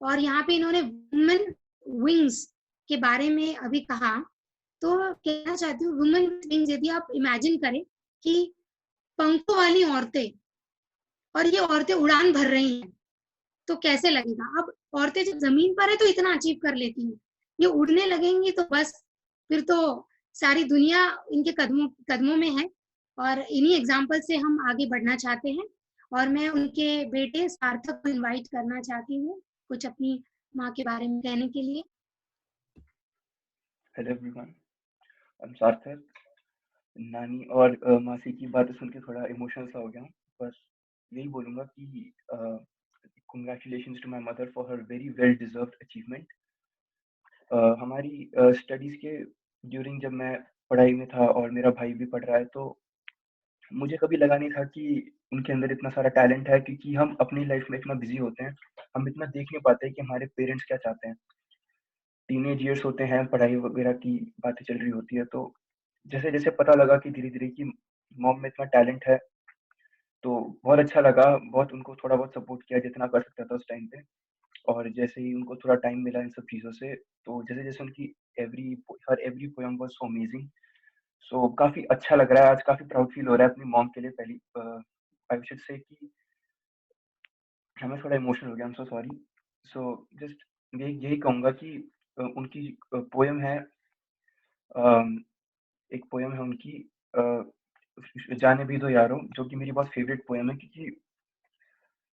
और यहाँ पे इन्होंने वुमेन विंग्स के बारे में अभी कहा, तो कहना चाहती हूँ वुमेन विंग्स, यदि आप इमेजिन करें कि पंखों वाली औरतें, और ये औरतें उड़ान भर रही हैं, तो कैसे लगेगा। अब औरतें जब जमीन पर है तो इतना अचीव कर लेती हैं, ये उड़ने लगेंगी तो बस फिर तो सारी दुनिया इनके कदमों में है। और इन्हीं एग्जाम्पल से हम आगे बढ़ना चाहते हैं। और मैं उनके बेटे सार्थक को इनवाइट करना चाहती हूँ कुछ अपनी माँ के बारे में कहने के लिए। हेलो एवरीवन, आई एम सार्थक। नानी और मासी की बातें सुन के थोड़ा इमोशनल सा हो गया हूँ। बस यही बोलूँगा कि congratulations to my mother for her very well deserved achievement. हमारी स्टडीज़ के ड्यूरिंग जब मैं पढ़ाई में था और मेरा भाई भी पढ़ रहा है, तो मुझे कभी लगा नहीं था कि उनके अंदर इतना सारा टैलेंट है, क्योंकि हम अपनी लाइफ में इतना बिजी होते हैं, हम इतना देख नहीं पाते कि हमारे पेरेंट्स क्या चाहते हैं। टीनेज ईयर्स होते हैं, पढ़ाई वगैरह की बातें चल रही होती है, तो जैसे जैसे पता लगा कि धीरे धीरे कि मॉम में इतना टैलेंट है, तो बहुत अच्छा लगा। बहुत उनको थोड़ा बहुत सपोर्ट किया जितना कर सकता था उस टाइम पे। और जैसे ही उनको थोड़ा टाइम मिला इन सब चीज़ों से, तो जैसे जैसे उनकी हर every poem was so amazing. So काफी अच्छा लग रहा है आज, काफी प्राउड फील हो रहा है अपनी मॉम के लिए। पहली आई शुड से कि मैं थोड़ा इमोशनल हो गया, I am so sorry. So just यही कहूंगा कि उनकी पोयम है, एक पोयम है उनकी, जाने भी दो यारो, जो कि मेरी बहुत फेवरेट पोयम है, क्योंकि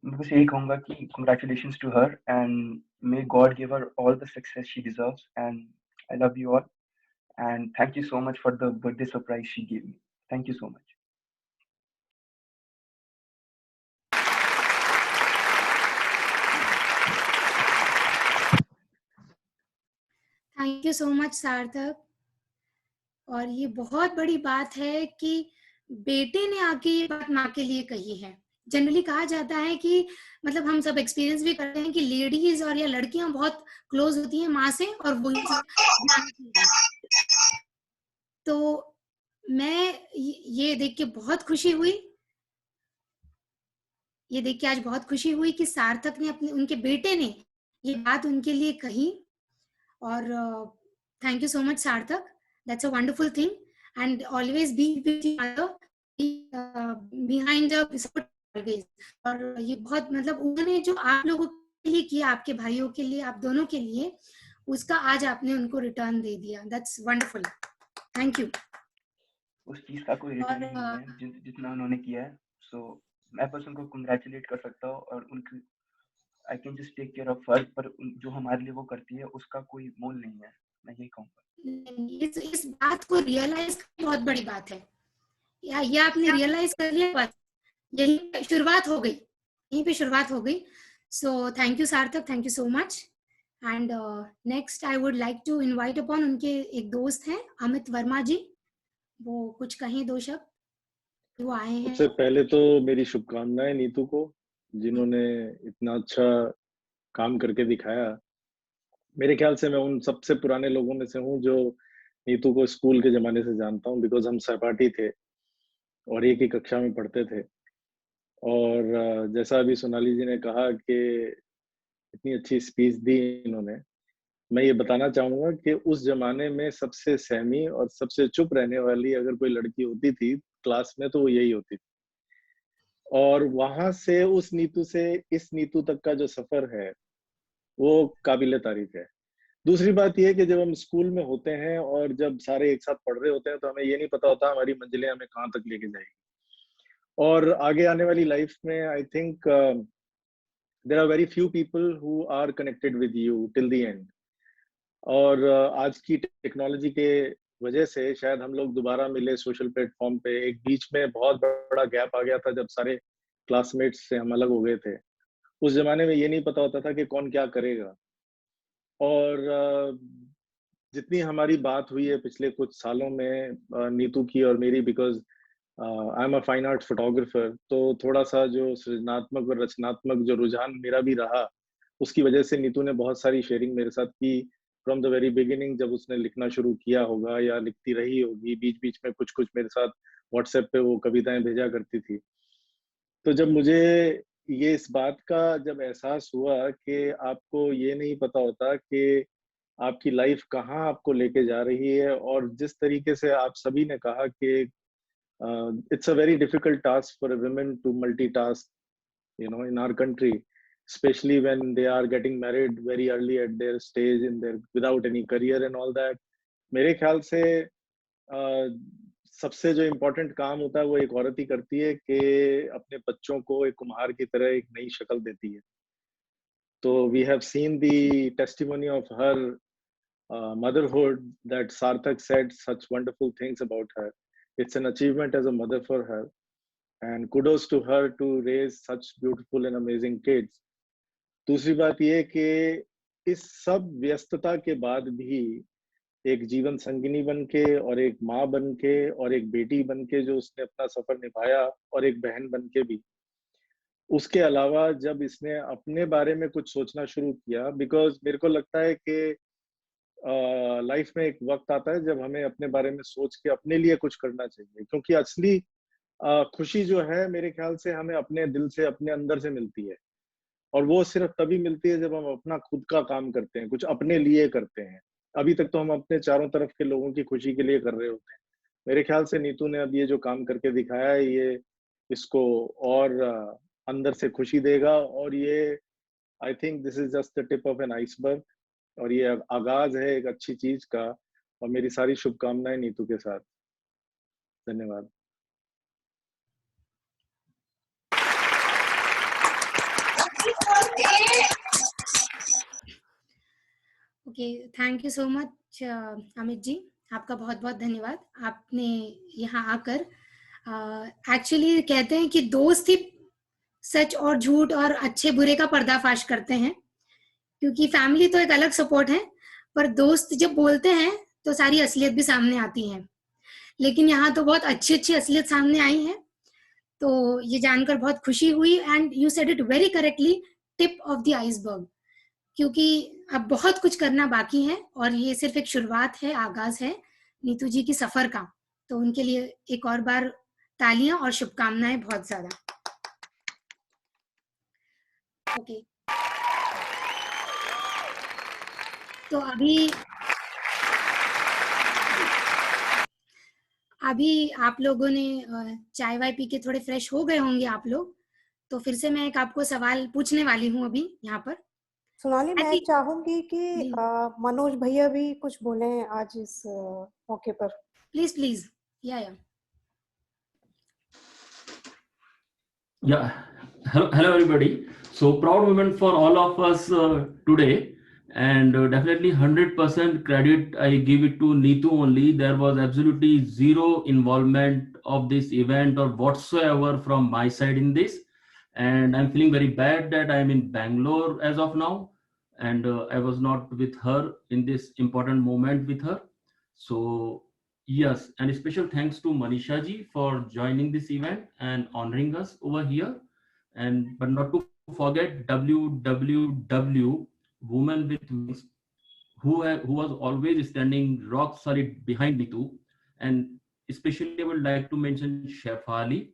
मैं बस यही कहूंगा कि congratulations to her and may God give her all the success she deserves, and I love you all and thank you so much for the birthday surprise she gave me. Thank you so much. Thank you so much सार्थक। और ये बहुत बड़ी बात है कि बेटे ने आके ये बात माँ के लिए कही है। जनरली कहा जाता है कि मतलब हम सब एक्सपीरियंस भी करते हैं कि लेडीज और या लड़कियां बहुत क्लोज होती हैं माँ से, और वो तो मैं ये देख के बहुत खुशी हुई, ये देख के आज बहुत खुशी हुई कि सार्थक ने अपने उनके बेटे ने ये बात उनके लिए कही। और थैंक यू सो मच सार्थक, that's a wonderful thing and always be with your mother, behind the support always. और ये बहुत मतलब उन्होंने जो आप लोगों के लिए किया, आपके भाइयों के लिए, आप दोनों के लिए, उसका आज आपने उनको रिटर्न दे दिया। That's wonderful, thank you. उस चीज का कोई रिटर्न नहीं है जितना उन्होंने किया है। सो मैं बस उनको कंग्रेचुलेट कर सकता हूँ और उनकी I can just take care of her, पर जो हमारे लिए वो करती है उसका कोई मोल नहीं है, मैं यही कहूँगा। इस बात को रियलाइज करना बहुत बड़ी बात है, या ये आपने रियलाइज कर लिया, बस यही शुरुआत हो गई, यहीं पे शुरुआत हो गई। So thank you Sarthak, thank you so much. And next I would like to invite upon उनके एक दोस्त हैं अमित वर्मा जी, वो कुछ कहें दो शब्द, वो आए हैं। सबसे पहले तो मेरी शुभकामनाएं नीतू को, जिन्होंने इतना अच्छा काम करके दिखाया। मेरे ख्याल से मैं उन सबसे पुराने लोगों में से हूँ जो नीतू को स्कूल के जमाने से जानता हूँ, बिकॉज हम सहपाठी थे और एक ही कक्षा में पढ़ते थे। और जैसा अभी सोनाली जी ने कहा कि इतनी अच्छी स्पीच दी इन्होंने, मैं ये बताना चाहूंगा कि उस जमाने में सबसे सहमी और सबसे चुप रहने वाली अगर कोई लड़की होती थी क्लास में तो वो यही होती थी। और वहां से उस नीतू से इस नीतू तक का जो सफर है वो काबिले तारीफ है। दूसरी बात यह है कि जब हम स्कूल में होते हैं और जब सारे एक साथ पढ़ रहे होते हैं तो हमें ये नहीं पता होता हमारी मंजिलें हमें कहाँ तक लेके जाएगी। और आगे आने वाली लाइफ में I think there are very few people who are connected with you till the end. और आज की टेक्नोलॉजी के वजह से शायद हम लोग दोबारा मिले सोशल प्लेटफॉर्म पे। एक बीच में बहुत बड़ा गैप आ गया था जब सारे क्लासमेट्स से हम अलग हो गए थे। उस जमाने में ये नहीं पता होता था कि कौन क्या करेगा। और जितनी हमारी बात हुई है पिछले कुछ सालों में नीतू की और मेरी, because I am a fine art photographer, तो थोड़ा सा जो सृजनात्मक और रचनात्मक जो रुझान मेरा भी रहा, उसकी वजह से नीतू ने बहुत सारी शेयरिंग मेरे साथ की फ्रॉम द वेरी बिगिनिंग। जब उसने लिखना शुरू किया होगा या लिखती रही होगी, बीच बीच में कुछ कुछ मेरे साथ व्हाट्सएप पे वो कविताएं भेजा करती थी। तो जब मुझे ये इस बात का जब एहसास हुआ कि आपको ये नहीं पता होता कि आपकी लाइफ कहाँ आपको लेके जा रही है, और जिस तरीके से आप सभी ने कहा कि it's a very difficult task for a women to multitask, you know, in our country, especially when they are getting married very early at their stage in their without any career and all that. मेरे ख्याल से सबसे जो important काम होता है वो एक औरत ही करती है कि अपने बच्चों को एक कुम्हार की तरह एक नई शक्ल देती है। तो we have seen the testimony of her motherhood, that Sarthak said such wonderful things about her. It's an achievement as a mother for her, and kudos to her to raise such beautiful and amazing kids. दूसरी बात ये कि इस सब व्यस्तता के बाद भी एक जीवन संगिनी बन के और एक माँ बन के और एक बेटी बन के जो उसने अपना सफर निभाया, और एक बहन बन के भी। उसके अलावा जब इसने अपने बारे में कुछ सोचना शुरू किया, बिकॉज मेरे को लगता है कि लाइफ में एक वक्त आता है जब हमें अपने बारे में सोच के अपने लिए कुछ करना चाहिए, क्योंकि असली खुशी जो है मेरे ख्याल से हमें अपने दिल से, अपने अंदर से मिलती है। और वो सिर्फ तभी मिलती है जब हम अपना खुद का काम करते हैं, कुछ अपने लिए करते हैं। अभी तक तो हम अपने चारों तरफ के लोगों की खुशी के लिए कर रहे होते हैं, मेरे ख्याल से नीतू ने अब ये जो काम करके दिखाया है, ये इसको और अंदर से खुशी देगा, और ये I think this is just the tip of an iceberg, और ये आगाज है एक अच्छी चीज का। और मेरी सारी शुभकामनाएं नीतू के साथ। धन्यवाद। Okay, thank you so much Amit ji, आपका बहुत बहुत धन्यवाद। आपने यहाँ आकर एक्चुअली कहते हैं कि दोस्त ही सच और झूठ और अच्छे बुरे का पर्दाफाश करते हैं, क्योंकि फैमिली तो एक अलग सपोर्ट है, पर दोस्त जब बोलते हैं तो सारी असलियत भी सामने आती है। लेकिन यहाँ तो बहुत अच्छी अच्छी असलियत सामने आई है, तो ये जानकर बहुत खुशी हुई। And you said it very correctly, tip of the iceberg, क्योंकि अब बहुत कुछ करना बाकी है और ये सिर्फ एक शुरुआत है, आगाज है नीतू जी की सफर का। तो उनके लिए एक और बार तालियां और शुभकामनाएं बहुत ज्यादा। ओके, तो अभी आप लोगों ने चाय वाय पी के थोड़े फ्रेश हो गए होंगे आप लोग, तो फिर से मैं एक आपको सवाल पूछने वाली हूँ अभी यहाँ पर। सोनाली, मैं चाहूंगी कि मनोज भैया भी कुछ बोले आज इस मौके पर। Please please. या hello everybody. So proud moment for all of us today, and definitely 100% credit I give it to Neetu only. There was absolutely zero involvement of this event or whatsoever from my side in this, and I'm feeling very bad that I'm in Bangalore as of now, and I was not with her in this important moment with her. So yes, and a special thanks to Manisha ji for joining this event and honoring us over here, and but not to forget WWW Women with Wings, who was always standing rock solid behind Neetu. And especially I would like to mention Chef Ali,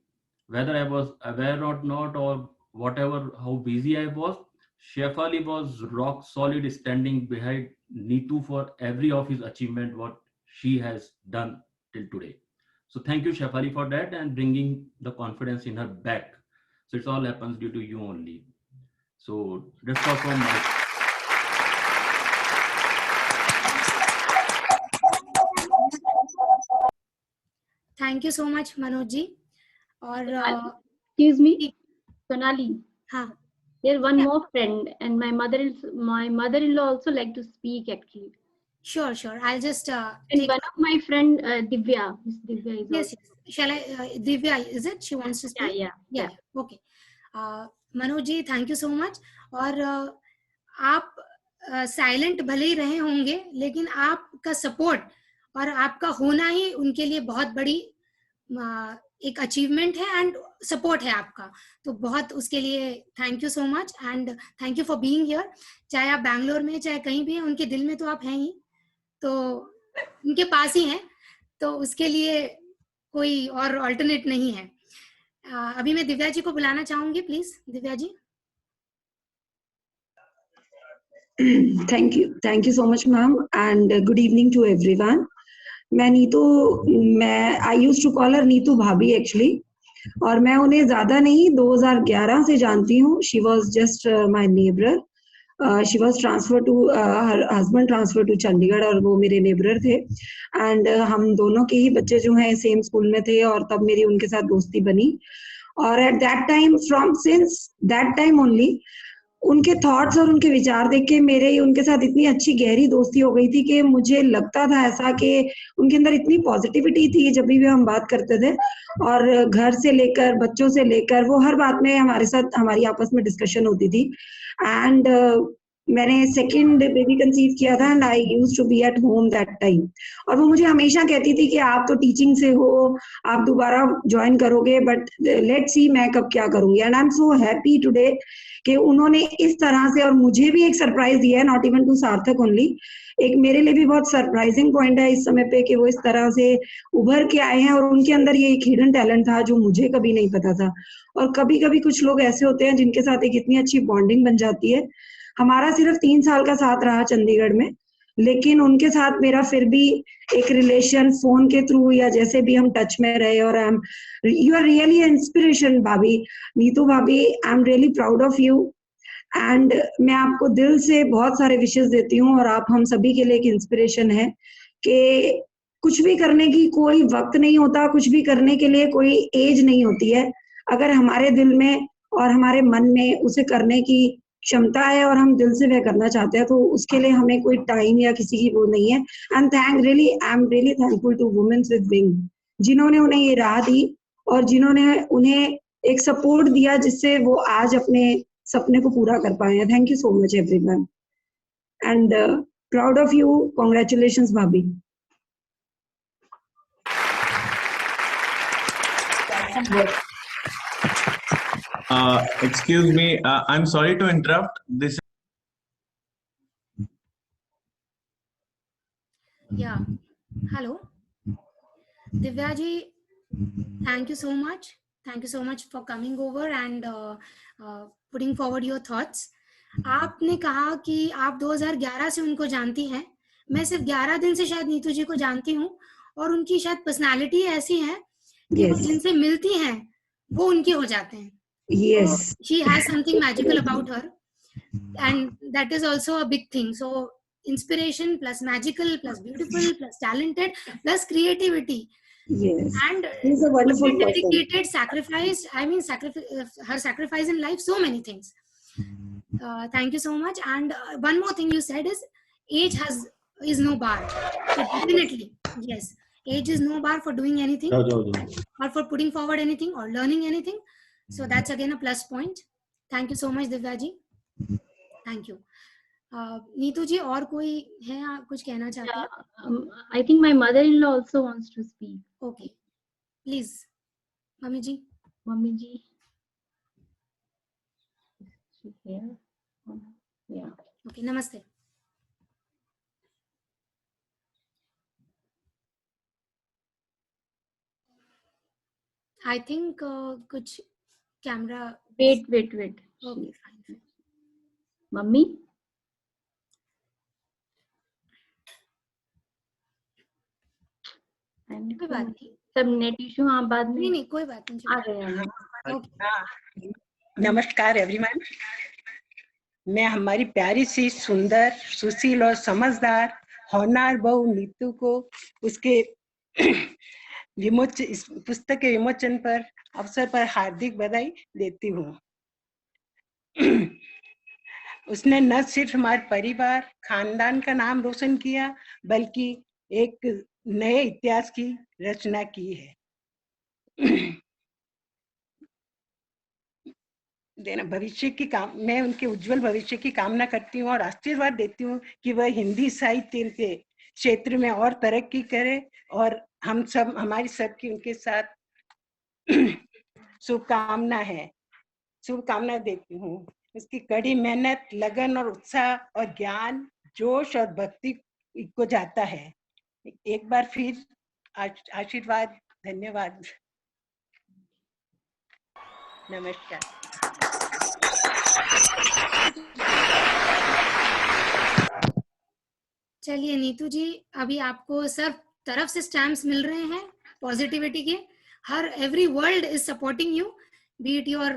whether I was aware or not, or whatever, how busy I was, Chef Ali was rock solid standing behind Neetu for every of his achievement what she has done till today. So thank you, Chef Ali, for that and bringing the confidence in her back. So it all happens due to you only. So that's all from my. Thank you so much Manoj ji. और excuse me, Sonali. हाँ, there's one more friend, and my mother-in-law also like to speak actually. Sure, I'll just and one of my friend Divya, Miss Divya is yes, shall I Divya, is it she wants to speak? Yeah. Okay, Manoj ji, thank you so much. और आप silent भले ही रहे होंगे, लेकिन आपका support और आपका होना ही उनके लिए बहुत बड़ी एक अचीवमेंट है एंड सपोर्ट है आपका। तो बहुत उसके लिए thank you so much and thank you for being here. चाहे आप बैंगलोर में चाहे कहीं भी हैं, उनके दिल में तो आप हैं ही, तो उनके पास ही हैं, तो उसके लिए कोई और अल्टरनेट नहीं है। अभी मैं दिव्या जी को बुलाना चाहूंगी, please Divya ji. Thank you so much, ma'am, and good evening to everyone. I used to call her Neetu Bhabhi actually, और मैं उन्हें ज्यादा नहीं 2011 से जानती हूँ। She was just my neighbor. She was transferred to her husband transferred to Chandigarh, और वो मेरे neighbor थे, and हम दोनों के ही बच्चे जो हैं सेम स्कूल में थे, और तब मेरी उनके साथ दोस्ती बनी। और at that time, since that time only, उनके थॉट्स और उनके विचार देख के मेरे उनके साथ इतनी अच्छी गहरी दोस्ती हो गई थी कि मुझे लगता था ऐसा कि उनके अंदर इतनी पॉजिटिविटी थी जब भी हम बात करते थे, और घर से लेकर बच्चों से लेकर वो हर बात में हमारे साथ हमारी आपस में डिस्कशन होती थी। एंड मैंने सेकंड बेबी कंसीव किया था and I used to be at home that time, और वो मुझे हमेशा कहती थी कि आप तो टीचिंग से हो, आप दोबारा ज्वाइन करोगे, बट लेट्स सी मैं कब क्या करूंगी। And I am so happy today कि उन्होंने इस तरह से, और मुझे भी एक सरप्राइज दिया है, नॉट इवन टू सार्थक ओनली, एक मेरे लिए भी बहुत सरप्राइजिंग पॉइंट है इस समय पे कि वो इस तरह से उभर के आए हैं, और उनके अंदर ये एक हिडन टैलेंट था जो मुझे कभी नहीं पता था। और कभी कभी कुछ लोग ऐसे होते हैं जिनके साथ एक इतनी अच्छी बॉन्डिंग बन जाती है। हमारा सिर्फ 3 साल का साथ रहा चंडीगढ़ में, लेकिन उनके साथ मेरा फिर भी एक रिलेशन फोन के थ्रू या जैसे भी हम टच में रहे, और यू आर रियली इंस्पिरेशन भाभी, नीतू भाभी, आई am really proud of you. And मैं आपको दिल से बहुत सारे विशेष देती हूँ, और आप हम सभी के लिए एक इंस्पिरेशन है कि कुछ भी करने की कोई वक्त नहीं होता, कुछ भी करने के लिए कोई एज नहीं होती है। अगर हमारे दिल में और हमारे मन में उसे करने की क्षमता है और हम दिल से वह करना चाहते हैं, तो उसके लिए हमें कोई टाइम या किसी की वो नहीं है। And I am really thankful to women with wing, जिन्होंने उन्हें ये राह दी और जिन्होंने उन्हें एक सपोर्ट दिया जिससे वो आज अपने सपने को पूरा कर पाए हैं। Thank you so much everyone, and proud of you, congratulations भाभी। Excuse me, I'm sorry to interrupt. This. Yeah. Hello. Divya ji, thank you so much. Thank you so much for coming over and putting forward your thoughts. आपने कहा कि आप 2011 से उनको जानती हैं। मैं सिर्फ 11 दिन से शायद नीतू जी को जानती हूँ, और उनकी शायद पर्सनालिटी ऐसी है कि वो जिनसे मिलती हैं वो उनकी हो जाते हैं। Yes. So she has something magical about her, and that is also a big thing. So inspiration plus magical plus beautiful plus talented plus creativity. Yes. And he's a wonderful dedicated, person. sacrificed. I mean, her sacrifice in life, so many things. Thank you so much. And one more thing you said is age is no bar. So definitely, yes, age is no bar for doing anything or for putting forward anything or learning anything. So that's again a plus point. Thank you so much, Divya ji. Thank you. Neetu जी, और कोई है आप कुछ कहना चाहते हैं? I think my mother-in-law also wants to speak. Okay, please, mummy ji. Mummy ji. She's here. Yeah. Okay, नमस्ते. I think कुछ camera. Wait. Okay, fine. Mummy. कोई बात नहीं, सब नेट इशू, हाँ बाद में नहीं कोई बात नहीं, आ गए हम। नमस्कार एवरीवन। मैं हमारी प्यारी सी सुंदर, सुशील और समझदार होनहार बहू नीतू को उसके पुस्तक के विमोचन पर अवसर पर हार्दिक बधाई देती हूँ। उसने न सिर्फ हमारे परिवार, खानदान का नाम रोशन किया, बल्कि एक नए इतिहास की रचना की है। भविष्य की मैं उनके उज्जवल भविष्य की कामना करती हूँ और आशीर्वाद देती हूँ कि वह हिंदी साहित्य के क्षेत्र में और तरक्की करे, और हम सब, हमारी सबकी उनके साथ शुभकामना देती हूँ। उसकी कड़ी मेहनत, लगन और उत्साह और ज्ञान, जोश और भक्ति को जाता है। एक बार फिर आशीर्वाद, धन्यवाद, नमस्कार। चलिए नीतू जी, अभी आपको सब तरफ से स्टैम्प्स मिल रहे हैं पॉजिटिविटी के। Every world is supporting you, B it your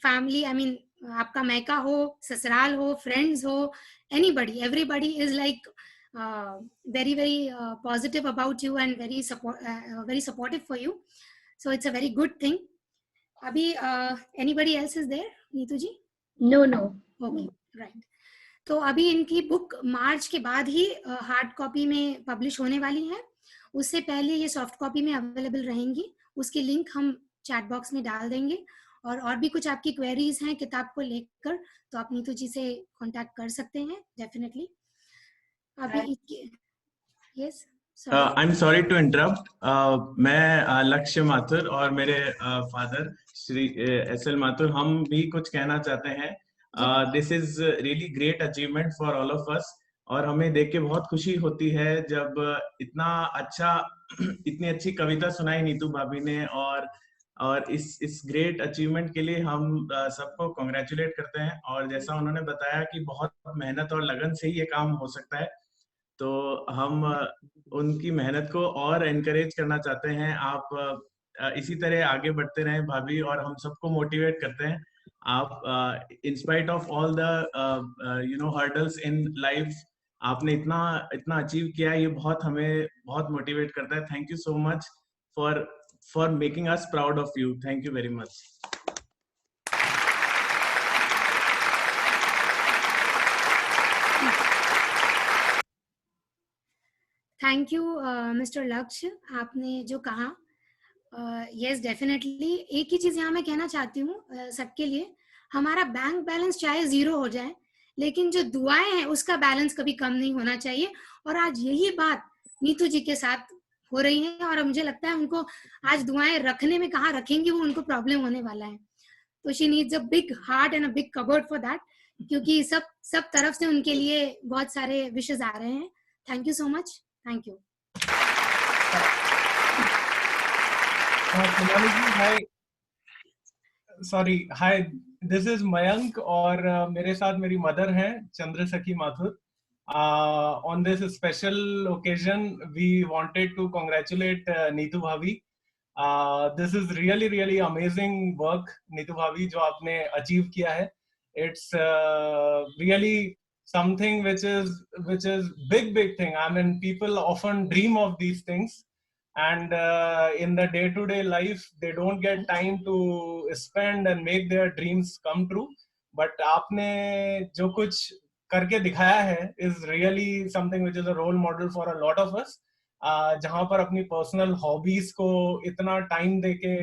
family, I mean आपका मैका हो, ससुराल हो, फ्रेंड्स हो, anybody, everybody is like very positive about you and very supportive for you, so it's a very good thing. Abhi anybody else is there, Neetu ji? No. Okay, right. तो अभी इनकी book मार्च के बाद ही hard copy में publish होने वाली है। उससे पहले ये सॉफ्ट कॉपी में अवेलेबल रहेंगी। उसकी लिंक हम चैट बॉक्स में डाल देंगे, और भी कुछ आपकी क्वेरीज हैं किताब को लेकर तो आप नीतू जी से कांटेक्ट कर सकते हैं डेफिनेटली। अभी yes, I am sorry to interrupt. मैं लक्ष्य माथुर और मेरे फादर श्री SL माथुर, हम भी कुछ कहना चाहते हैं। This is really great achievement for all of us, और हमें देख के बहुत खुशी होती है जब इतनी अच्छी कविता सुनाई नीतू भाभी ने, और इस ग्रेट अचीवमेंट के लिए हम सबको कांग्रेचुलेट करते हैं। और जैसा उन्होंने बताया कि बहुत मेहनत और लगन से ही ये काम हो सकता है, तो हम उनकी मेहनत को और एनकरेज करना चाहते हैं। आप इसी तरह आगे बढ़ते रहें भाभी, और हम सबको मोटिवेट करते हैं। आप in spite of all the hurdles in life, आपने इतना अचीव किया है, ये हमें बहुत मोटिवेट करता है। Thank you so much for making us proud of you. Thank you very much. Thank you mister लक्ष्य, आपने जो कहा, यस डेफिनेटली एक ही चीज यहाँ मैं कहना चाहती हूँ सबके लिए, हमारा बैंक बैलेंस चाहे 0 हो जाए, लेकिन जो दुआएं हैं उसका बैलेंस कभी कम नहीं होना चाहिए। और आज यही बात नीतू जी के साथ हो रही है, और मुझे लगता है उनको आज दुआएं रखने में कहाँ रखेंगी, वो उनको प्रॉब्लम होने वाला है। तो she needs a big heart and a big cupboard for that, क्योंकि सब तरफ से उनके लिए बहुत सारे विशेस आ रहे हैं। Thank you so much, thank you. Sonali ji, hi, sorry, hi, this is Mayank, और मेरे साथ मेरी मदर हैं Chandrasakhi Mathur. On this special occasion, we wanted to congratulate Neetu Bhavi. This is really amazing work, Neetu Bhavi, जो आपने achieve किया है. It's really something which is big thing. I mean, people often dream of these things, and in the day-to-day life, they don't get time to spend and make their dreams come true. But आपने जो कुछ करके दिखाया है is really something which is a role model for a lot of us. जहाँ पर अपनी personal hobbies को इतना टाइम देके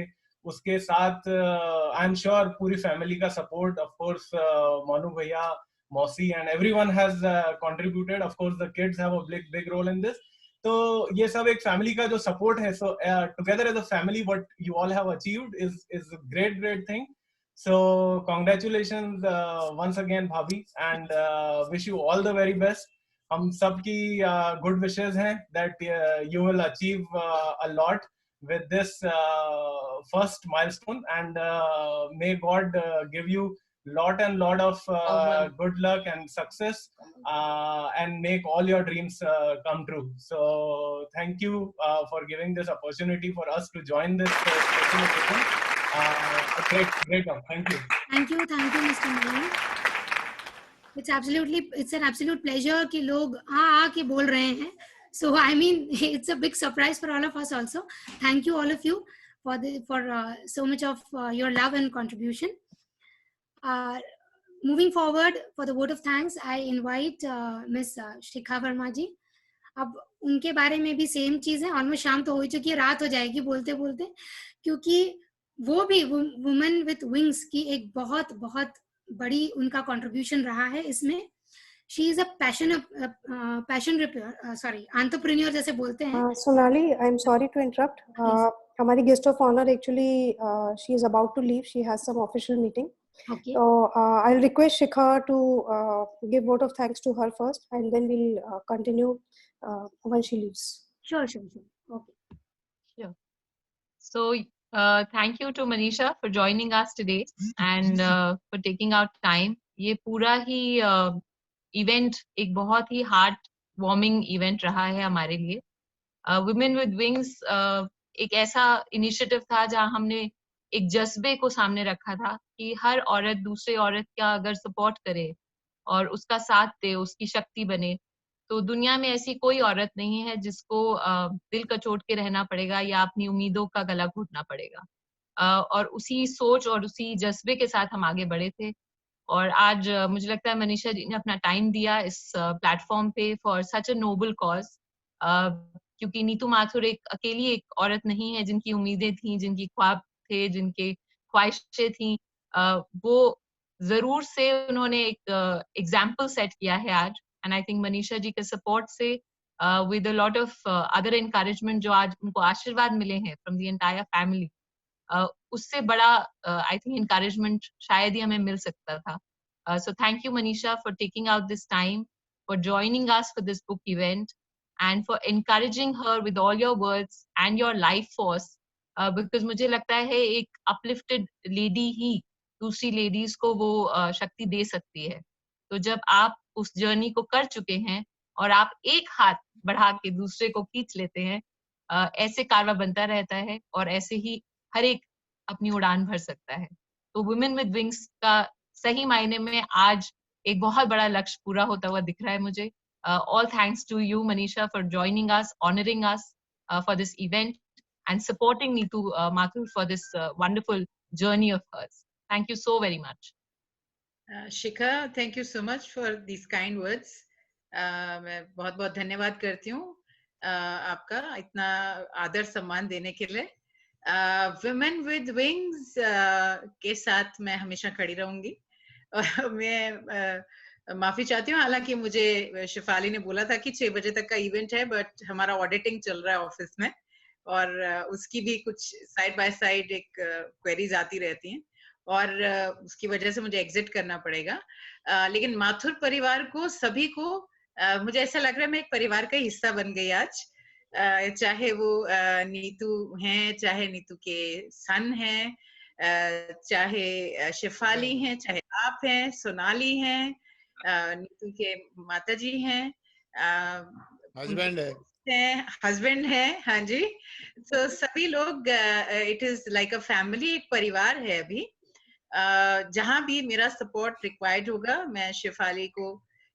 उसके साथ आई एम श्योर पूरी फैमिली का सपोर्ट, ऑफ कोर्स मोनू भैया, मौसी and everyone has contributed, of course the kids have a big role in this. तो ये सब एक फैमिली का जो सपोर्ट है, so together as a family what you all have achieved is great thing. So congratulations once again Bhabhi, and wish you all the very best. हम सबकी good wishes हैं that you will achieve a lot with this first milestone, and may God give you lot of good luck and success, and make all your dreams come true. So thank you for giving this opportunity for us to join this special occasion. Great job. Thank you. Thank you, Mr. Malan. It's an absolute pleasure कि लोग आके बोल रहे हैं. So I mean, it's a big surprise for all of us also. Thank you all of you for so much of your love and contribution. Moving forward, for the vote of thanks, I invite Miss Shikha Verma ji. अब उनके बारे में भी same चीज है, almost शाम तो हो चुकी है, रात हो जाएगी बोलते बोलते, क्योंकि वो भी वुमेन विथ विंग्स की एक बहुत बड़ी उनका कंट्रीब्यूशन रहा है इसमें. शी इज अ एंटरप्रेन्योर जैसे बोलते हैं. Sonali, I am sorry to interrupt. हमारी guest of honour actually she is about to leave. She has some official meeting. Okay. So I'll request Shikha to give vote of thanks to her first, and then we'll continue when she leaves. Sure. Okay. Sure. So thank you to Manisha for joining us today and for taking out time. ये पूरा ही event एक बहुत ही heart warming event रहा है हमारे लिए. Women with Wings एक ऐसा इनिशिएटिव था जहाँ हमने एक जज्बे को सामने रखा था कि हर औरत दूसरे औरत का अगर सपोर्ट करे और उसका साथ दे, उसकी शक्ति बने, तो दुनिया में ऐसी कोई औरत नहीं है जिसको दिल कचोट के रहना पड़ेगा या अपनी उम्मीदों का गला घोटना पड़ेगा. और उसी सोच और उसी जज्बे के साथ हम आगे बढ़े थे. और आज मुझे लगता है मनीषा जी ने अपना टाइम दिया इस प्लेटफॉर्म पे for such a noble cause, क्योंकि नीतू माथुर एक अकेली एक औरत नहीं है जिनकी उम्मीदें थी, जिनकी ख्वाब थे, जिनके ख्वाहिशें थी. वो जरूर से उन्होंने एक एग्जाम्पल सेट किया है आज. And I think Manisha ji के सपोर्ट से with a lot of other encouragement जो आज उनको आशीर्वाद मिले हैं फ्रॉम द एंटायर फैमिली, उससे बड़ा आई थिंक एनकरेजमेंट शायद ही हमें मिल सकता था. सो thank you Manisha for taking out this time, for joining us for this book event, and for encouraging her with all your words and your life force. Because मुझे लगता है एक अपलिफ्टेड लेडी ही दूसरी ladies को वो शक्ति दे सकती है. तो जब आप उस जर्नी को कर चुके हैं और आप एक हाथ बढ़ा के दूसरे को खींच लेते हैं, ऐसे कारवा बनता रहता है और ऐसे ही हर एक अपनी उड़ान भर सकता है। तो वुमेन विद विंग्स का सही मायने में आज एक बहुत बड़ा लक्ष्य पूरा होता हुआ दिख रहा है मुझे। All thanks to you, Manisha, for joining us, honoring us for this event, and supporting Neetu Mathur for this wonderful journey of hers. Thank you so very much. Shikha, thank you so much for this kind words. मैं बहुत बहुत धन्यवाद करती हूँ आपका इतना आदर सम्मान देने के लिए। वुमेन विद विंग्स के साथ मैं हमेशा खड़ी रहूंगी। मैं माफी चाहती हूँ, हालांकि मुझे शिफाली ने बोला था कि 6 बजे तक का इवेंट है, बट हमारा ऑडिटिंग चल रहा है ऑफिस में और उसकी भी कुछ साइड बाय साइड एक क्वेरीज आती रहती हैं और उसकी वजह से मुझे एग्जिट करना पड़ेगा। लेकिन माथुर परिवार को सभी को मुझे ऐसा लग रहा है मैं एक परिवार का हिस्सा बन गई आज। चाहे वो नीतू हैं, चाहे नीतू के सन हैं, चाहे शिफाली हैं, चाहे आप हैं, सोनाली हैं, नीतू के माताजी हैं, हस्बैंड है, हाँ जी। तो सभी लोग it is like a family, एक परिवार है अभी। जहां भी मेरा सपोर्ट रिक्वायर्ड होगा, मैं शिफाली को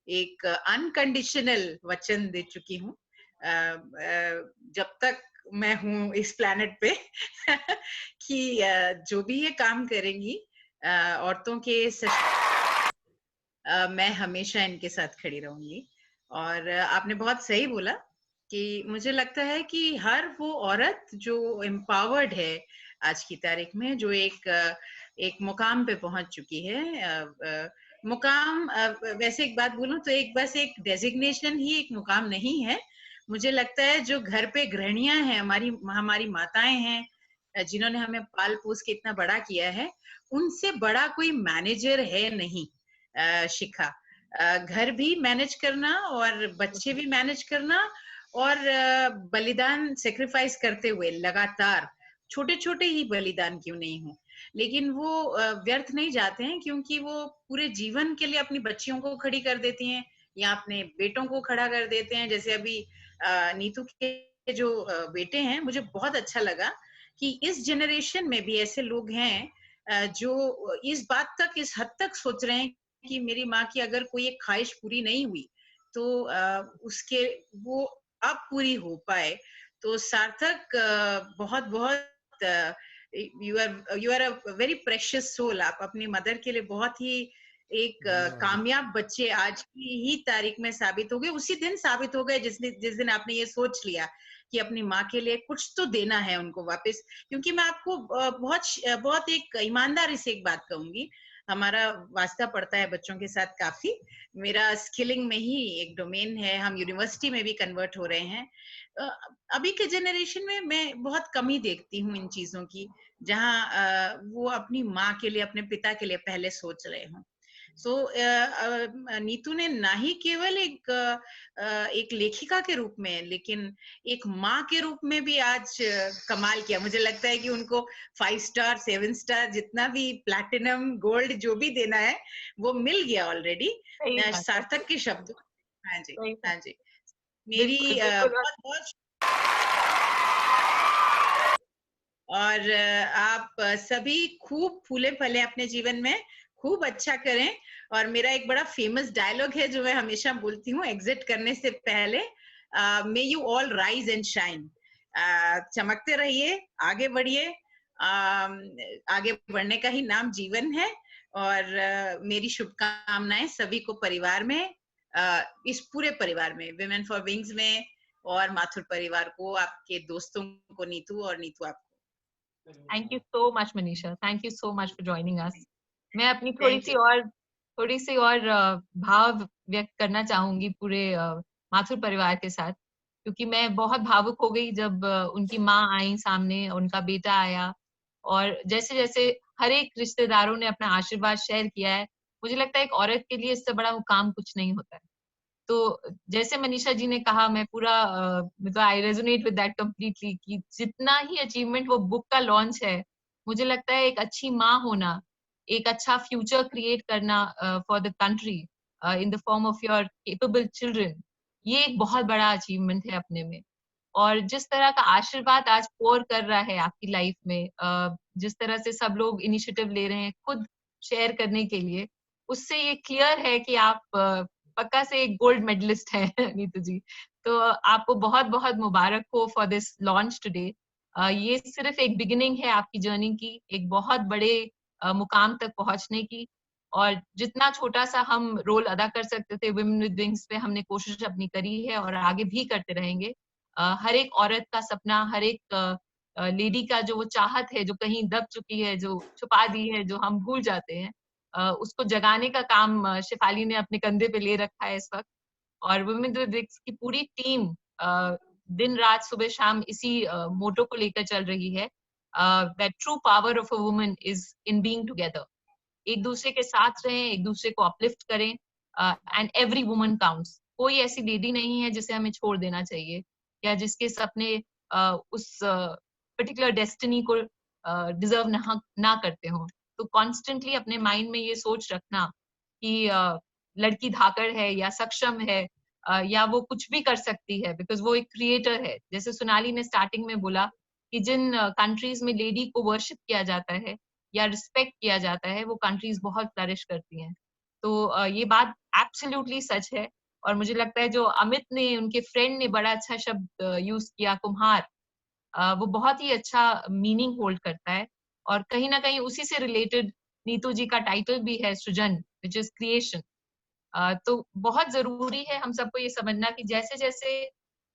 एक अनकंडीशनल वचन दे चुकी हूँ जब तक मैं हूँ इस प्लेनेट पे कि जो भी ये काम करेंगी औरतों के मैं हमेशा इनके साथ खड़ी रहूंगी। और आपने बहुत सही बोला कि मुझे लगता है कि हर वो औरत जो एम्पावर्ड है आज की तारीख में, जो एक मुकाम पे पहुंच चुकी है। मुकाम वैसे एक बात बोलूं तो एक बस एक डेजिग्नेशन ही एक मुकाम नहीं है। मुझे लगता है जो घर पे गृहणियां हैं, हमारी माताएं हैं जिन्होंने हमें पाल पोस के इतना बड़ा किया है, उनसे बड़ा कोई मैनेजर है नहीं। शिखा, घर भी मैनेज करना और बच्चे भी मैनेज करना और बलिदान सेक्रीफाइस करते हुए लगातार, छोटे छोटे ही बलिदान क्यों नहीं हो, लेकिन वो व्यर्थ नहीं जाते हैं, क्योंकि वो पूरे जीवन के लिए अपनी बच्चियों को खड़ी कर देती हैं या अपने बेटों को खड़ा कर देते हैं। जैसे अभी नीतू के जो बेटे हैं, मुझे बहुत अच्छा लगा कि इस जनरेशन में भी ऐसे लोग हैं जो इस बात तक, इस हद तक सोच रहे हैं कि मेरी माँ की अगर कोई एक ख्वाहिश पूरी नहीं हुई तो उसके वो अब पूरी हो पाए। तो सार्थक, बहुत बहुत you are a very precious soul. आप अपनी मदर के लिए बहुत ही एक कामयाब बच्चे आज की ही तारीख में साबित हो गए। उसी दिन साबित हो गए जिस दिन आपने ये सोच लिया कि अपनी माँ के लिए कुछ तो देना है उनको वापस। क्योंकि मैं आपको बहुत एक ईमानदारी से एक बात कहूंगी, हमारा वास्ता पड़ता है बच्चों के साथ काफी। मेरा स्किलिंग में ही एक डोमेन है, हम यूनिवर्सिटी में भी कन्वर्ट हो रहे हैं। अभी के जनरेशन में मैं बहुत कमी देखती हूँ इन चीजों की, जहाँ वो अपनी माँ के लिए, अपने पिता के लिए पहले सोच रहे हों। सो नीतू ने ना ही केवल एक लेखिका के रूप में, लेकिन एक माँ के रूप में भी आज कमाल किया। मुझे लगता है कि उनको 5 स्टार 7 स्टार जितना भी प्लैटिनम गोल्ड जो भी देना है वो मिल गया ऑलरेडी सार्थक के शब्दों। हाँ जी, हाँ जी, मेरी बहुत बहुत। और आप सभी खूब फूले फले अपने जीवन में, खूब अच्छा करें। और मेरा एक बड़ा फेमस डायलॉग है जो मैं हमेशा बोलती हूँ एग्जिट करने से पहले, may you all rise and shine. चमकते रहिए, आगे बढ़िए। आगे बढ़ने का ही नाम जीवन है। और मेरी शुभकामनाएं सभी को परिवार में, इस पूरे परिवार में, विमेन फॉर विंग्स में और माथुर परिवार को, आपके दोस्तों को, नीतू और नीतू आपको। Thank you so much, Manisha. Thank you so much for joining us. मैं अपनी थोड़ी सी और भाव व्यक्त करना चाहूंगी पूरे माथुर परिवार के साथ, क्योंकि मैं बहुत भावुक हो गई जब उनकी माँ आई सामने, उनका बेटा आया, और जैसे जैसे हर एक रिश्तेदारों ने अपना आशीर्वाद शेयर किया है, मुझे लगता है एक औरत के लिए इससे बड़ा वो काम कुछ नहीं होता है। तो जैसे मनीषा जी ने कहा, मैं पूरा मतलब I resonate with that completely, कि जितना ही अचीवमेंट वो बुक का लॉन्च है, मुझे लगता है एक अच्छी माँ होना, एक अच्छा फ्यूचर क्रिएट करना for the country in the form of your capable children, ये एक बहुत बड़ा अचीवमेंट है अपने में। और जिस तरह का आशीर्वाद आज पोर कर रहा है आपकी लाइफ में, जिस तरह से सब लोग इनिशिएटिव ले रहे हैं खुद शेयर करने के लिए, उससे ये क्लियर है कि आप पक्का से एक गोल्ड मेडलिस्ट हैं नीतू जी। तो आपको बहुत बहुत मुबारक हो फॉर दिस लॉन्च टुडे। ये सिर्फ एक बिगिनिंग है आपकी जर्नी की, एक बहुत बड़े मुकाम तक पहुंचने की। और जितना छोटा सा हम रोल अदा कर सकते थे वुमेन विद विंग्स पे, हमने कोशिश अपनी करी है और आगे भी करते रहेंगे। हर एक औरत का सपना, हर एक लेडी का जो वो चाहत है जो कहीं दब चुकी है, जो छुपा दी है, जो हम भूल जाते हैं, उसको जगाने का काम शेफाली ने अपने कंधे पे ले रखा है इस वक्त। और वुमेन विद विंग्स की पूरी टीम दिन रात सुबह शाम इसी मोटो को लेकर चल रही है, that true power of a woman is in being together. एक दूसरे के साथ रहें, एक दूसरे को अपलिफ्ट करें, एंड एवरी वुमन काउंट्स। कोई ऐसी लेडी नहीं है जिसे हमें छोड़ देना चाहिए या जिसके सपने उस पर्टिकुलर डेस्टिनी को डिजर्व ना करते हो। तो कॉन्स्टेंटली अपने माइंड में ये सोच रखना कि लड़की धाकड़ है या सक्षम है, या वो कुछ भी कर सकती है, बिकॉज वो एक क्रिएटर है। जैसे सोनाली ने स्टार्टिंग में बोला कि जिन कंट्रीज में लेडी को वर्शिप किया जाता है या रिस्पेक्ट किया जाता है, वो कंट्रीज बहुत फ्लरिश करती हैं। तो ये बात एब्सोल्युटली सच है। और मुझे लगता है जो अमित ने, उनके फ्रेंड ने बड़ा अच्छा शब्द यूज किया, कुम्हार, वो बहुत ही अच्छा मीनिंग होल्ड करता है। और कहीं ना कहीं उसी से रिलेटेड नीतू जी का टाइटल भी है सृजन, विच इज क्रिएशन। तो बहुत जरूरी है हम सबको ये समझना कि जैसे जैसे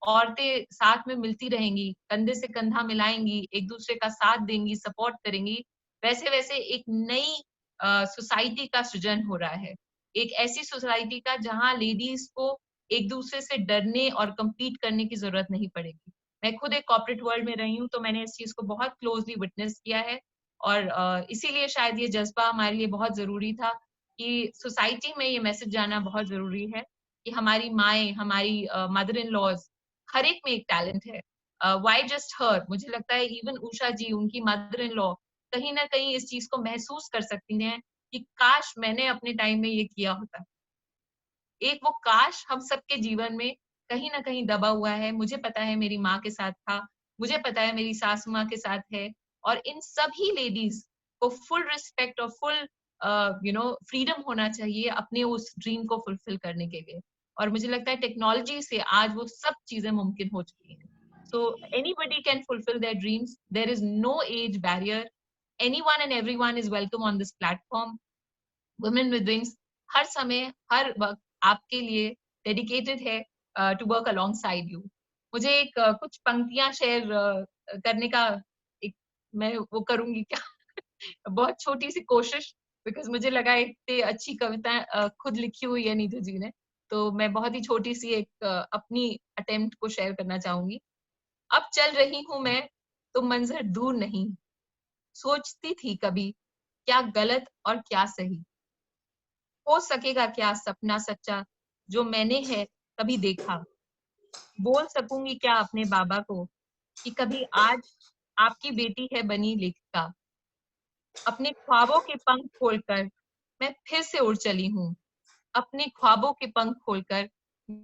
औरतें साथ में मिलती रहेंगी, कंधे से कंधा मिलाएंगी, एक दूसरे का साथ देंगी, सपोर्ट करेंगी, वैसे वैसे एक नई सोसाइटी का सृजन हो रहा है। एक ऐसी सोसाइटी का जहां लेडीज को एक दूसरे से डरने और कम्पीट करने की जरूरत नहीं पड़ेगी। मैं खुद एक कॉर्पोरेट वर्ल्ड में रही हूँ, तो मैंने इस चीज को बहुत क्लोजली विटनेस किया है। और इसीलिए शायद ये जज्बा हमारे लिए बहुत जरूरी था कि सोसाइटी में ये मैसेज जाना बहुत जरूरी है कि हमारी माएँ, हमारी मदर इन लॉज, हर एक में एक टैलेंट है। वाई जस्ट हर? मुझे लगता है इवन उषा जी, उनकी मदर इन लॉ, कहीं ना कहीं इस चीज को महसूस कर सकती हैं कि काश मैंने अपने टाइम में ये किया होता। एक वो काश हम सबके जीवन में कहीं ना कहीं दबा हुआ है। मुझे पता है मेरी माँ के साथ था, मुझे पता है मेरी सासू माँ के साथ है। और इन सभी लेडीज को फुल रिस्पेक्ट और फुल फ्रीडम होना चाहिए अपने उस ड्रीम को फुलफिल करने के लिए। और मुझे लगता है टेक्नोलॉजी से आज वो सब चीजें मुमकिन हो चुकी हैं। So anybody can fulfill their dreams. There is no age barrier. Anyone and everyone is welcome on this platform. Women with Wings हर समय हर वक्त आपके लिए डेडिकेटेड है टू वर्क अलोंगसाइड यू। मुझे एक कुछ पंक्तियां शेयर करने का एक मैं वो करूंगी क्या बहुत छोटी सी कोशिश, बिकॉज मुझे लगा इतनी अच्छी कविता खुद लिखी हुई है नीतू जी ने, तो मैं बहुत ही छोटी सी एक अपनी अटेम्प्ट को शेयर करना चाहूंगी। अब चल रही हूं मैं तो मंजर दूर नहीं, सोचती थी कभी क्या गलत और क्या सही, हो सकेगा क्या सपना सच्चा जो मैंने है कभी देखा, बोल सकूंगी क्या अपने बाबा को कि कभी आज आपकी बेटी है बनी लेखिका, अपने ख्वाबों के पंख खोलकर मैं फिर से उड़ चली हूँ, अपने ख्वाबों के पंख खोलकर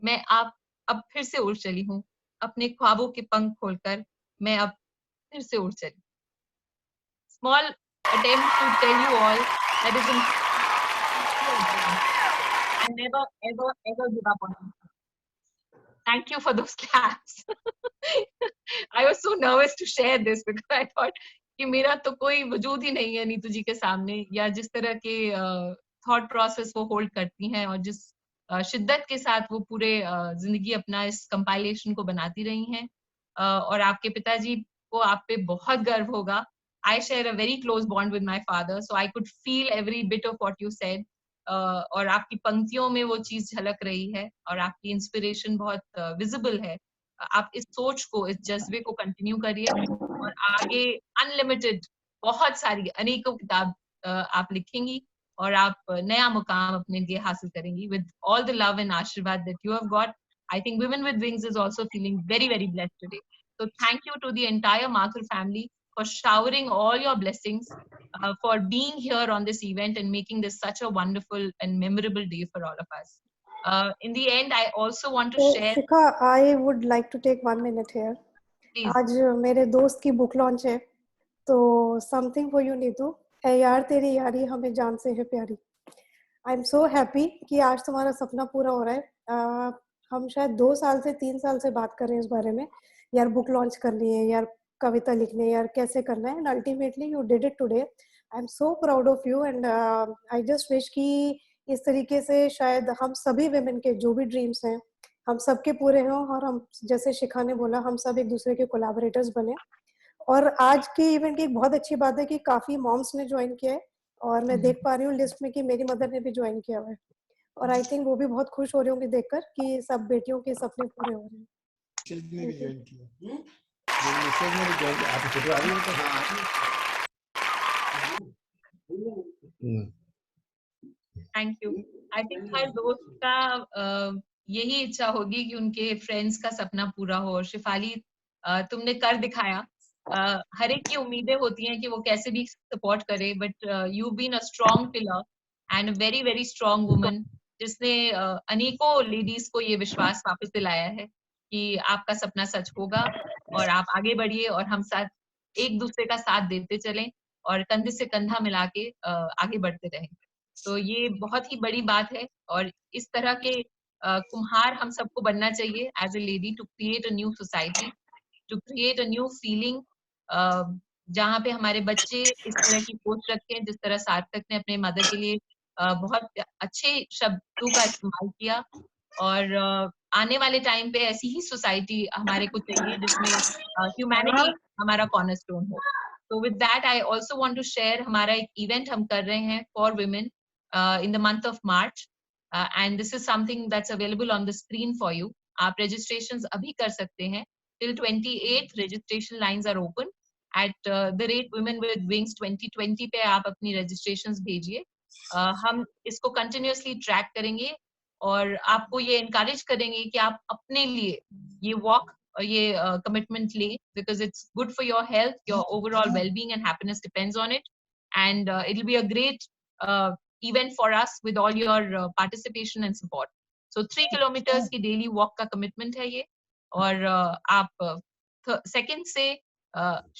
मैं अब फिर से उड़ चली हूँ, अपने ख्वाबों के पंख खोलकर मैं अब फिर से उड़ चली। Small attempt to tell you all that is and never ever give up on me. Thank you for those claps. I was so nervous to share this because I thought कि मेरा तो कोई वजूद ही नहीं है नीतू जी के सामने, या जिस तरह के थॉट प्रोसेस वो होल्ड करती हैं और जिस शिद्दत के साथ वो पूरे जिंदगी अपना इस कंपाइलेशन को बनाती रही हैं। और आपके पिताजी को आप पे बहुत गर्व होगा। I share a very close bond with my father, so I could feel every bit of what you said. और आपकी पंक्तियों में वो चीज झलक रही है और आपकी इंस्पिरेशन बहुत विजिबल है। आप इस सोच को, इस जज्बे को कंटिन्यू करिए और आगे अनलिमिटेड बहुत सारी अनेकों किताब आप लिखेंगी और आप नया मुकाम अपने लिए हासिल करेंगी। With all the love and आशीर्वाद that you have got, I think Women with Wings is also feeling very, very blessed today. So thank you to the entire Mathur family for showering all your blessings, for being here on this event and making this such a wonderful and memorable day for all of us. In the end, I also want to share. Shikha, I would like to take 1 minute here. Please. आज मेरे दोस्त की book launch है, तो something for you Neetu. ए यार तेरी यारी हमें जान से है प्यारी। आई एम सो हैप्पी कि आज तुम्हारा सपना पूरा हो रहा है। हम शायद 2 साल से 3 साल से बात कर रहे हैं इस बारे में, यार बुक लॉन्च करनी है, यार कविता लिखनी है, यार कैसे करना है, and ultimately you did it today. I am so proud of you and I just wish कि इस तरीके से शायद हम सभी विमेन के जो भी ड्रीम्स हैं हम सबके पूरे हों, और हम जैसे शिखा ने बोला हम सब एक दूसरे के कोलैबोरेटर्स बने। और आज के इवेंट की एक बहुत अच्छी बात है कि काफी मॉम्स ने ज्वाइन किया है, और मैं देख पा रही हूँ लिस्ट में कि मेरी मदर ने भी ज्वाइन किया हुआ है, और आई थिंक वो भी बहुत खुश हो रही होंगी देखकर कि सब बेटियों के सपने पूरे हो रहे हैं। Thank you. आई थिंक हर दोस्त का यही इच्छा होगी कि उनके फ्रेंड्स का सपना पूरा हो, और शिफाली तुमने कर दिखाया। हर एक की उम्मीदें होती हैं कि वो कैसे भी सपोर्ट करे, but you been a strong pillar and a very very strong woman, जिसने अनेकों लेडीज को ये विश्वास वापस दिलाया है कि आपका सपना सच होगा, और आप आगे बढ़िए, और हम साथ एक दूसरे का साथ देते चलें और कंधे से कंधा मिला के आगे बढ़ते रहें। तो ये बहुत ही बड़ी बात है, और इस तरह के कुम्हार हम सबको बनना चाहिए as a lady, to create a new society, to create a new feeling, जहाँ पे हमारे बच्चे इस तरह की सोच रखें जिस तरह सार्थक ने अपने मदर के लिए बहुत अच्छे शब्दों का इस्तेमाल किया। और आने वाले टाइम पे ऐसी ही सोसाइटी हमारे को चाहिए जिसमें ह्यूमैनिटी हमारा कॉर्नरस्टोन हो। तो with that I also want to share, हमारा एक इवेंट हम कर रहे हैं for women in the month of March, and this is something that's available on the screen for you. आप registrations अभी कर सकते हैं till 28th, registration lines are open at the rate Women with Wings 2020 पे आप अपनी registrations भेजिए। हम इसको continuously track करेंगे और आपको ये encourage करेंगे कि आप अपने लिए ये walk और ये commitment लें, because it's good for your health, your overall well-being and happiness depends on it, and it'll be a great event for us with all your participation and support. So 3 kilometers की daily walk का commitment है ये, और आप 2nd से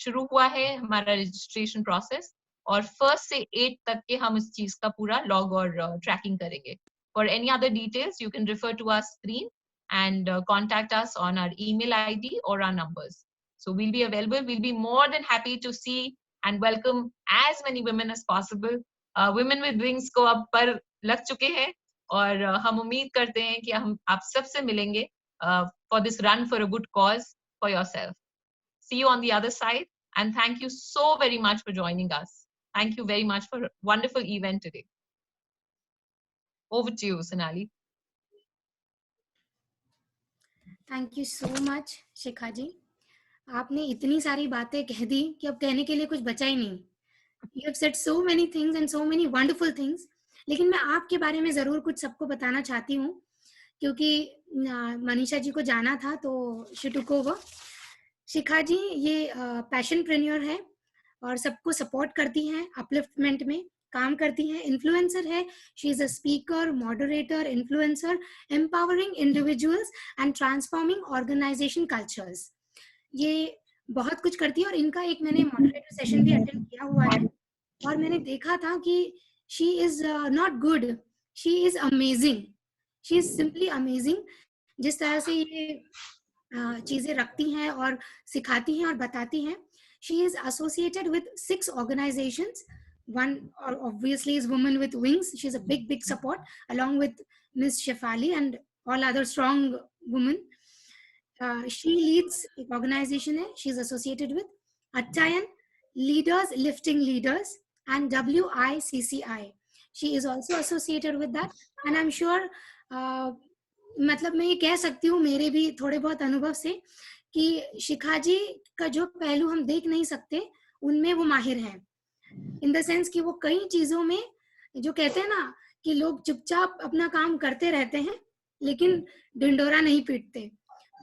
शुरू हुआ है हमारा registration process, और 1st से 8 तक के हम इस चीज का पूरा log और tracking करेंगे। For any other details, you can refer to our screen and contact us on our email ID or our numbers. So we'll be available. We'll be more than happy to see and welcome as many women as possible. Women with Wings को अब पर लग चुके हैं, और हम उम्मीद करते हैं कि हम आप सबसे मिलेंगे for this run for a good cause for yourself. See you on the other side, and thank you so very much for joining us. Thank you very much for a wonderful event today. Over to you, Sonali. Thank you so much, शिखा जी। आपने इतनी सारी बातें कह दी कि अब कहने के लिए कुछ बचा ही नहीं। You have said so many things and so many wonderful things. लेकिन मैं आपके बारे में जरूर कुछ सबको बताना चाहती हूँ, क्योंकि मनीषा जी को जाना था तो she took over. शिखा जी ये पैशनप्रेन्योर है और सबको सपोर्ट करती हैं, अपलिफ्टमेंट में काम करती हैं, इन्फ्लुएंसर है, she is a speaker, moderator, influencer, empowering individuals and transforming organisation cultures. ये बहुत कुछ करती है, और इनका एक मैंने मॉडरेटर सेशन भी अटेंड किया हुआ है, और मैंने देखा था कि she is not good, she is amazing, she is simply amazing. जिस तरह से ये चीजें रखती हैं और सिखाती हैं और बताती हैं। She is associated with 6 organizations. One obviously is Women with Wings. She's a big support, along with Miss Shefali and all other strong women. She leads an organization. She's associated with Attayan, Leaders Lifting Leaders, and WICCI. She is also associated with that, and I'm sure मतलब मैं ये कह सकती हूँ मेरे भी थोड़े बहुत अनुभव से कि शिखा जी का जो पहलू हम देख नहीं सकते उनमें वो माहिर हैं, इन द सेंस कि वो कई चीजों में जो कहते हैं ना कि लोग चुपचाप अपना काम करते रहते हैं लेकिन ढिंडोरा नहीं पीटते,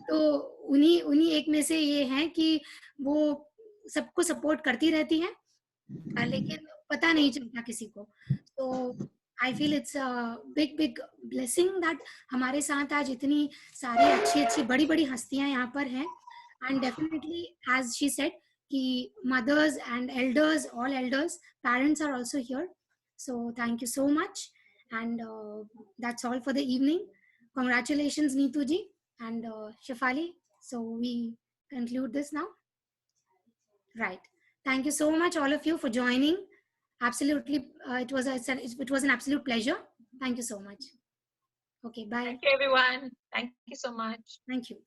तो उन्हीं एक में से ये है कि वो सबको सपोर्ट करती रहती हैं लेकिन पता नहीं चलता किसी को। तो I feel it's a big blessing that हमारे साथ आज इतनी सारी अच्छी बड़ी हस्तियां यहाँ पर हैं. And definitely, as she said, कि mothers and elders, all elders, parents are also here. So thank you so much. And that's all for the evening. Congratulations, Neetu ji and Shefali. So we conclude this now. Right. Thank you so much, all of you, for joining. Absolutely, it was an absolute pleasure. Thank you so much. Okay, bye. Thank you, everyone. Thank you so much. Thank you.